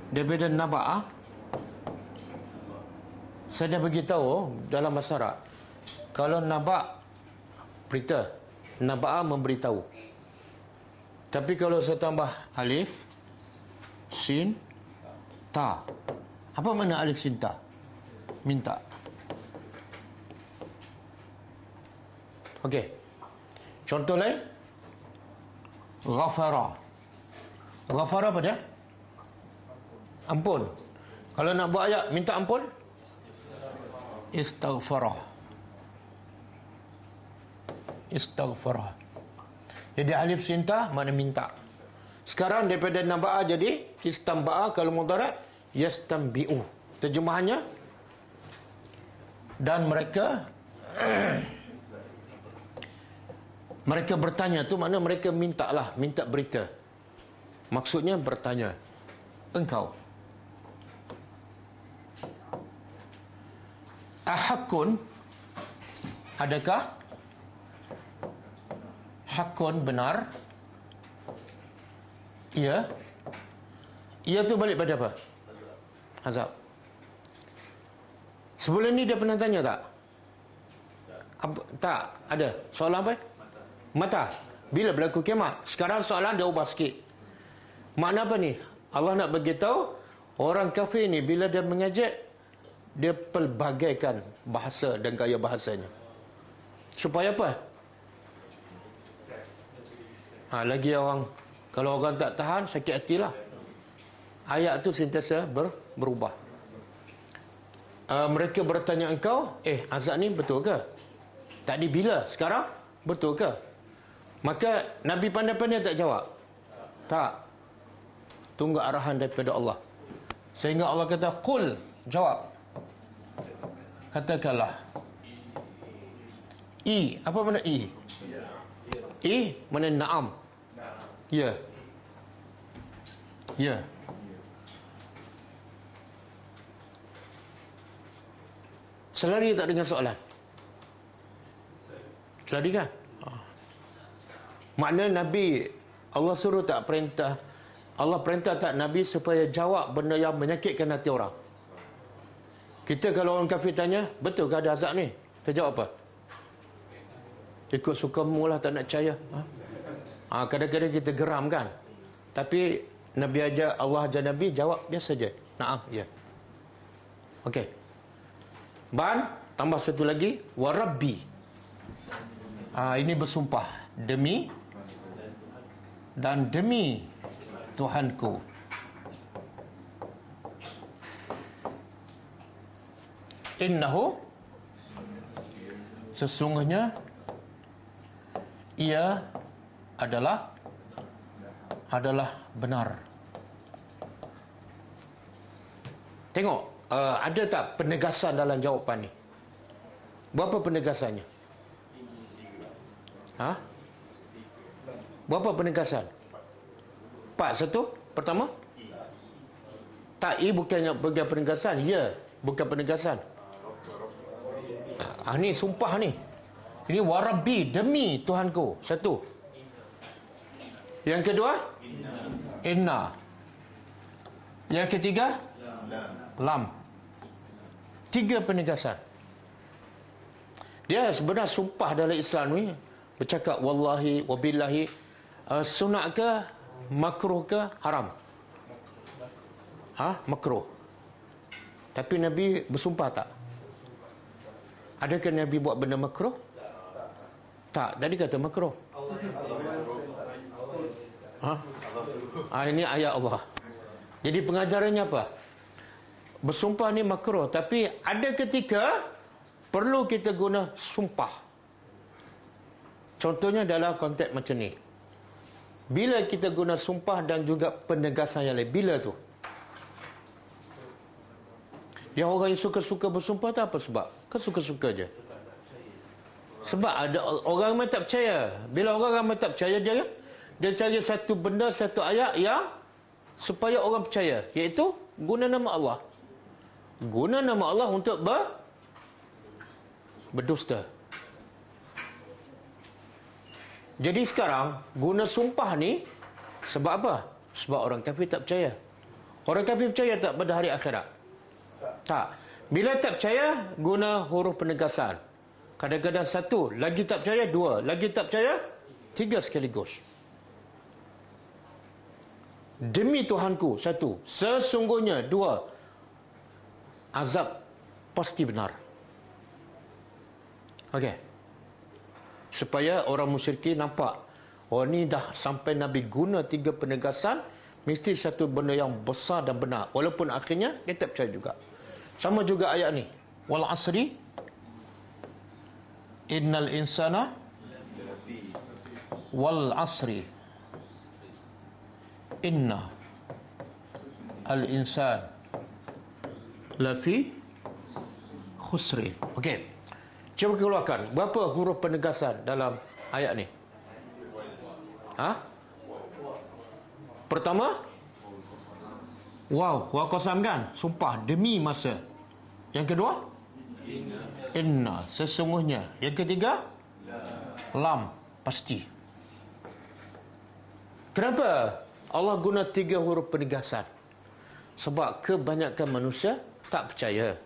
Daripada naba'ah, saya dah beritahu dalam masyarakat, kalau naba' berita, naba'ah memberitahu. Tapi kalau saya tambah alif, sin, ta. Apa makna alif, sin, ta? Minta. Okey. Contoh lain. Ghafara. Ghafara apa dia? Ampun. Kalau nak buat ayat minta ampun, istaghfara. Istaghfara. Jadi alif sinta mana minta. Sekarang daripada naba'ah jadi istamba'a. Kalau mudarat, yastambi'u. Terjemahannya, dan mereka mereka bertanya tu makna mereka mintalah, minta berita. Maksudnya bertanya, engkau ahakun, adakah hakun, benar? Ia tu balik pada apa? Azab. Sebelum ni dia pernah tanya tak? Tak ada. Soalan apa? Mata. Bila berlaku kiamat? Sekarang soalan dia ubah sikit. Makna apa ni? Allah nak beritahu orang kafir ni bila dia mengejek, dia pelbagaikan bahasa dan gaya bahasanya. Supaya apa? Lagi orang, kalau orang tak tahan, sakit hatilah. Ayat tu sentiasa berubah. Mereka bertanya engkau, azab ni betul ke? Tadi bila? Sekarang betul ke? Maka Nabi pandai-pandai tak jawab. Tak. Tunggu arahan daripada Allah. Sehingga Allah kata, qul, jawab. Katakanlah. Apa mana I? Mana na'am? Ya. Ya. Selari tak dengan soalan? Selari kan? Makna Nabi, Allah suruh tak perintah, Allah perintah tak Nabi supaya jawab benda yang menyakitkan hati orang. Kita kalau orang kafir tanya, betul ke ada azab ni? Kita jawab apa? Ikut sukamu lah, tak nak percaya. Kadang-kadang kita geram kan. Tapi Nabi ajar, Allah ajar Nabi, jawab biasa je. Naam, ya. Okey. Tambah satu lagi, wa rabbi. Ini bersumpah demi dan demi Tuhanku. Innahu, sesungguhnya ia adalah benar. Tengok, ada tak penegasan dalam jawapan ni? Berapa penegasannya? Berapa penegasan? 4. Satu, pertama. Tak, bukannya penegasan. Ya, bukan penegasan. Ni sumpah ni. Ini warabbi, demi Tuhanku. Satu. Yang kedua, inna. Yang ketiga, lam. 3 penegasan. Dia sebenarnya sumpah dalam Islam ni bercakap wallahi wabillahi, sunat ke, makruh ke, haram? Makruh. Tapi Nabi bersumpah tak? Adakah Nabi buat benda makruh? Tak. Tadi kata makruh. Ini ayat Allah. Jadi pengajarannya apa? Bersumpah ni makruh, tapi ada ketika perlu kita guna sumpah. Contohnya dalam konteks macam ni. Bila kita guna sumpah dan juga penegasan yang lain, bila tu? Dia orang yang suka-suka bersumpah tak apa sebab? Kan suka-suka je. Sebab ada orang yang tak percaya. Bila orang ramai tak percaya, dia cari satu benda, satu ayat yang supaya orang percaya, iaitu guna nama Allah. Guna nama Allah untuk berdusta. Jadi sekarang guna sumpah ni sebab apa? Sebab orang kafir tak percaya. Orang kafir percaya tak pada hari akhirat? Tak. Bila tak percaya, guna huruf penegasan. Kadang-kadang 1, lagi tak percaya 2, lagi tak percaya 3 sekaligus. Demi Tuhanku 1, sesungguhnya 2, azab pasti benar. Okey. Supaya orang musyrikin nampak, ni dah sampai Nabi guna 3 penegasan, mesti satu benda yang besar dan benar. Walaupun akhirnya dia tak percaya juga. Sama juga ayat ni. Wal asri innal insana wal asri inna al insan lafi khusri. Okey. Cuba keluarkan berapa huruf penegasan dalam ayat ni? Pertama, wow, qasam kan? Sumpah demi masa. Yang kedua, inna, sesungguhnya. Yang ketiga, lam, pasti. Kenapa Allah guna 3 huruf penegasan? Sebab kebanyakan manusia tak percaya.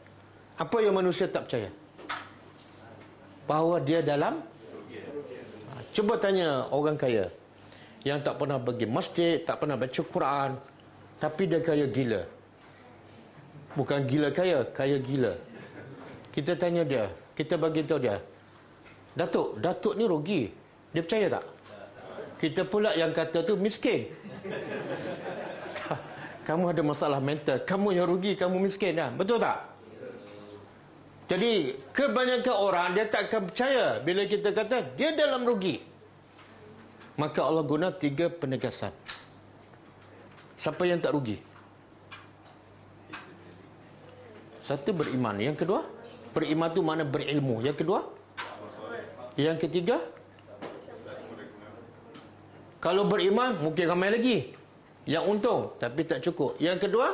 Apa yang manusia tak percaya? Bahawa dia dalam. Cuba tanya orang kaya yang tak pernah pergi masjid, tak pernah baca Quran, tapi dia kaya gila. Bukan gila kaya, kaya gila. Kita tanya dia, kita bagi tahu dia, Datuk ni rugi. Dia percaya tak? Kita pula yang kata tu miskin. Kamu ada masalah mental, kamu yang rugi, kamu miskin dah. Betul tak? Jadi kebanyakan orang dia tak akan percaya bila kita kata dia dalam rugi. Maka Allah guna 3 penegasan. Siapa yang tak rugi? 1, beriman. Yang kedua, beriman tu mana berilmu. Yang kedua, yang ketiga, kalau beriman mungkin ramai lagi yang untung, tapi tak cukup. Yang kedua,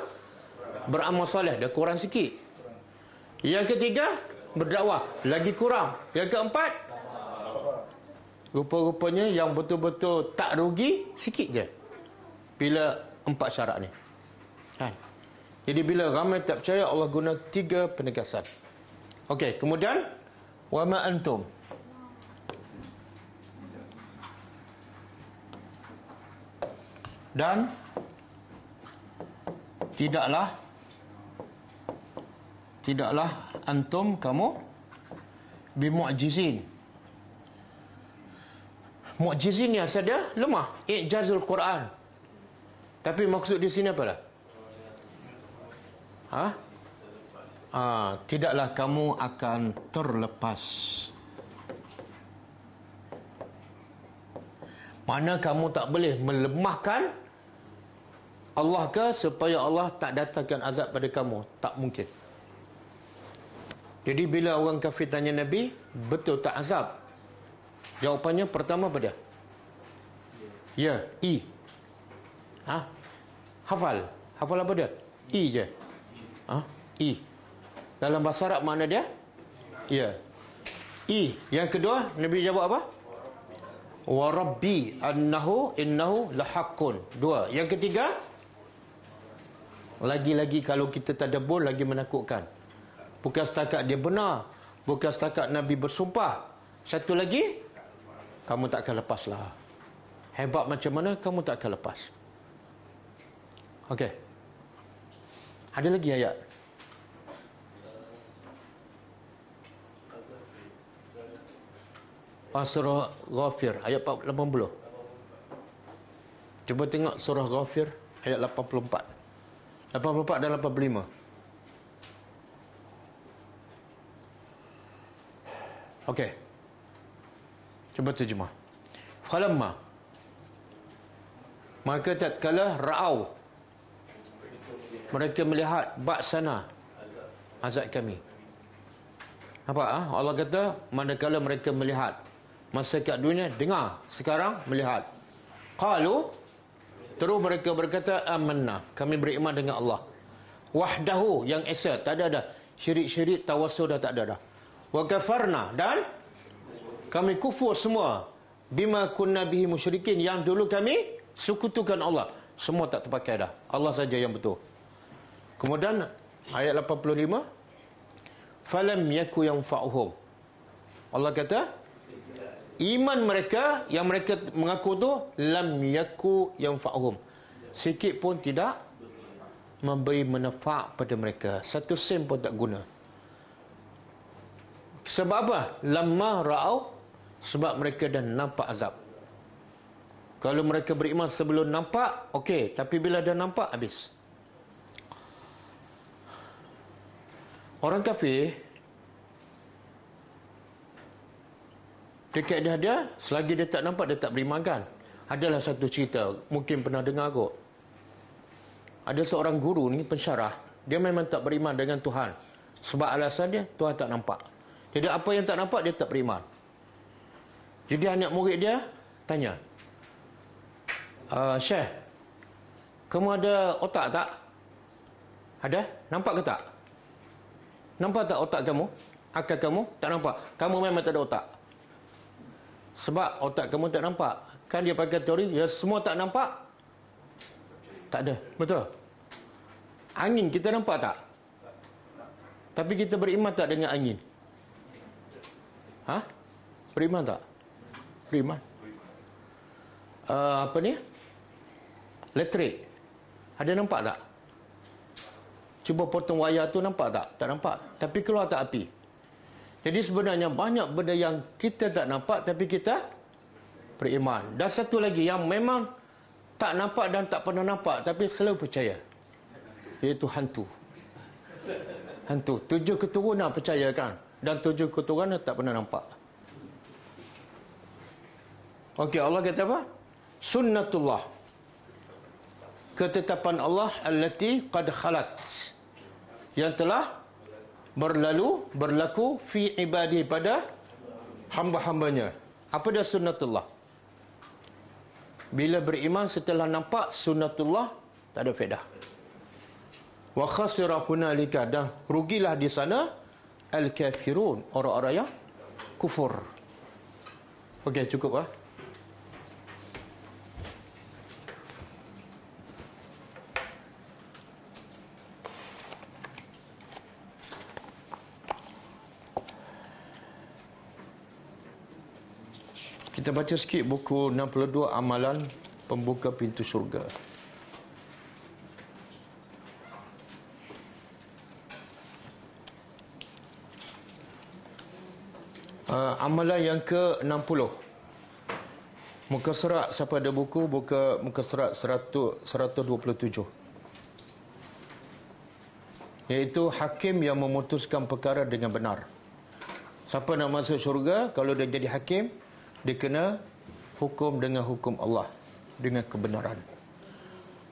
beramal soleh, dia kurang sikit. Yang ketiga, berdakwah, lagi kurang. Yang keempat, rupa-rupanya yang betul-betul tak rugi sikit je bila 4 syarat ni. Jadi bila ramai tak percaya, Allah guna 3 penegasan. Okey, kemudian wa ma antum, dan tidaklah antum, kamu bimu'jizin. Mu'jizin ni asal dia lemah, i'jazul Quran. Tapi maksud di sini apa dah? Tidaklah kamu akan terlepas. Mana kamu tak boleh melemahkan Allah ke supaya Allah tak datangkan azab pada kamu. Tak mungkin. Jadi bila orang kafir tanya Nabi, betul tak azab? Jawapannya pertama apa dia? Ya, hafal. Hafal apa dia? Je. I. Dalam bahasa Arab mana dia? Ya. Yang kedua, Nabi jawab apa? Wa rabbi innahu lahaqqun. Dua. Yang ketiga, lagi-lagi kalau kita tadabbur lagi menakutkan. Bukan setakat dia benar, bukan setakat Nabi bersumpah. Satu lagi, kamu tak akan lepaslah. Hebat macam mana, kamu tak akan lepas. Okey. Ada lagi ayat? Surah Ghafir ayat 80. Cuba tengok surah Ghafir ayat 84. 84 dan 85. Okey. Cuba terjemah. Falamma, maka tatkala ra'au, mereka melihat baksana, azab kami. Apa? Allah kata manakala mereka melihat, masa kat dunia dengar, sekarang melihat. Qalu, terus mereka berkata amanna, kami beriman dengan Allah. Wahdahu, yang esa, tak ada. Syirik-syirik tawassul dah tak ada dah. Wa kafarna, dan kami kufur semua. Bima kunna bihi musyrikin, yang dulu kami sekutukan Allah. Semua tak terpakai dah. Allah saja yang betul. Kemudian ayat 85, falam yaku yanfa'uhum. Allah kata iman mereka yang mereka mengaku tu lam yaku yanfa'uhum, sikit pun tidak memberi manfaat pada mereka. Satu sen pun tak guna. Sebab apa? Lamma ra'au, sebab mereka dah nampak azab. Kalau mereka beriman sebelum nampak, okey, tapi bila dah nampak, habis. Orang kafir, dekat dia, selagi dia tak nampak, dia tak beriman kan. Adalah satu cerita, mungkin pernah dengar kot. Ada seorang guru ni, pensyarah, dia memang tak beriman dengan Tuhan. Sebab alasan dia, Tuhan tak nampak. Jadi apa yang tak nampak, dia tak beriman. Jadi anak murid dia tanya, Syekh, kamu ada otak tak? Ada? Nampak ke tak? Nampak tak otak kamu? Akal kamu? Tak nampak. Kamu memang tak ada otak. Sebab otak kamu tak nampak. Kan dia pakai teori, ya semua tak nampak. Tak ada. Betul? Angin kita nampak tak? Tapi kita beriman tak dengan angin? Beriman tak? Beriman. Apa ni? Elektrik. Ada nampak tak? Cuba potong wayar tu, nampak tak? Tak nampak. Tapi keluar tak api? Jadi sebenarnya banyak benda yang kita tak nampak tapi kita beriman. Dan satu lagi yang memang tak nampak dan tak pernah nampak tapi selalu percaya, iaitu hantu. Hantu. 7 keturunan percaya kan? Dan 7 keturunan tak pernah nampak. Okey, Allah kata apa? Sunnatullah, ketetapan Allah allati qad khalat, yang telah berlaku fi ibadi, pada hamba-hambanya. Apa dia sunnatullah? Bila beriman setelah nampak, sunnatullah tak ada faedah. Wa khasira hunalika, dan rugilah di sana al-kafirun, orang-orang yang kufur. Okey, cukup Kita baca sikit buku 62 Amalan Pembuka Pintu Syurga. Amalan yang ke-60. Muka surat, siapa ada buku, buka muka surat 127. Iaitu hakim yang memutuskan perkara dengan benar. Siapa nak masuk syurga, kalau dia jadi hakim, dia kena hukum dengan hukum Allah, dengan kebenaran.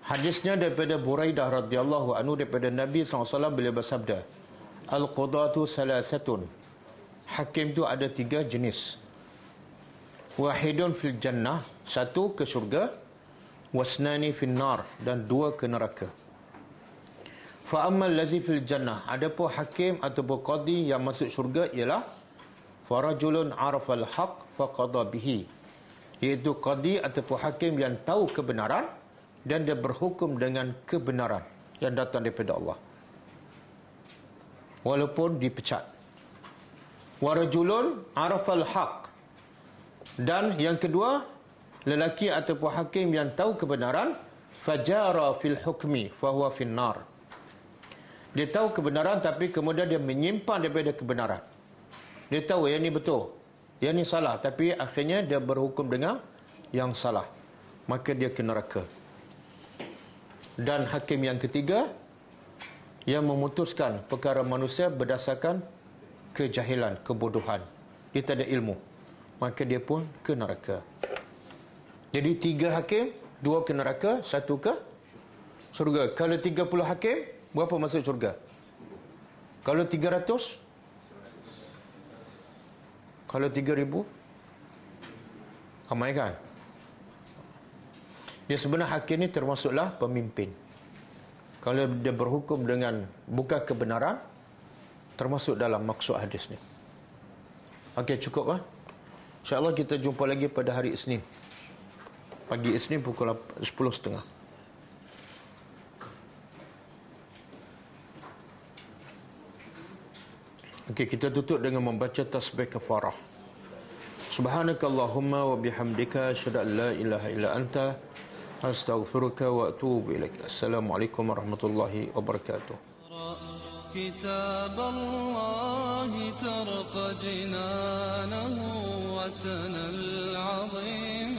Hadisnya daripada Buraidah radhiyallahu anhu, daripada Nabi SAW, beliau bersabda, Al-qudatu salasatun. Hakim tu ada 3 jenis. Wahidun fil jannah, 1 ke syurga, wasnani fil nar, dan 2 ke neraka. Fa ammal lazi fil jannah, adapun hakim ataupun qadi yang masuk syurga ialah farajulun arafal haq faqada bihi, iaitu qadi ataupun hakim yang tahu kebenaran dan dia berhukum dengan kebenaran yang datang daripada Allah walaupun dipecat. Warajulun arafal haq, dan yang kedua, lelaki ataupun hakim yang tahu kebenaran, fajara fil hukmi fahuwa fin nar. Dia tahu kebenaran tapi kemudian dia menyimpan daripada kebenaran. Dia tahu yang ni betul, yang ni salah, tapi akhirnya dia berhukum dengan yang salah, maka dia ke neraka. Dan hakim yang ketiga, yang memutuskan perkara manusia berdasarkan kejahilan, kebodohan. Dia tak ada ilmu, maka dia pun ke neraka. Jadi 3 hakim, 2 ke neraka, 1 ke surga. Kalau 30 hakim, berapa masuk surga? Kalau 300? Kalau 3,000? Ramai kan? Dia sebenarnya hakim ni termasuklah pemimpin. Kalau dia berhukum dengan bukan kebenaran, termasuk dalam maksud hadis ni. Okey, cukup lah. InsyaAllah kita jumpa lagi pada hari Isnin. Pagi Isnin pukul 10.30. Okey, kita tutup dengan membaca tasbih kafarah. Subhanakallahumma wa bihamdika asyhadu an la ilaha illa anta astaghfiruka wa atubu ilaik. Assalamualaikum warahmatullahi wabarakatuh. كتاب الله ترق جنانه وتنى العظيم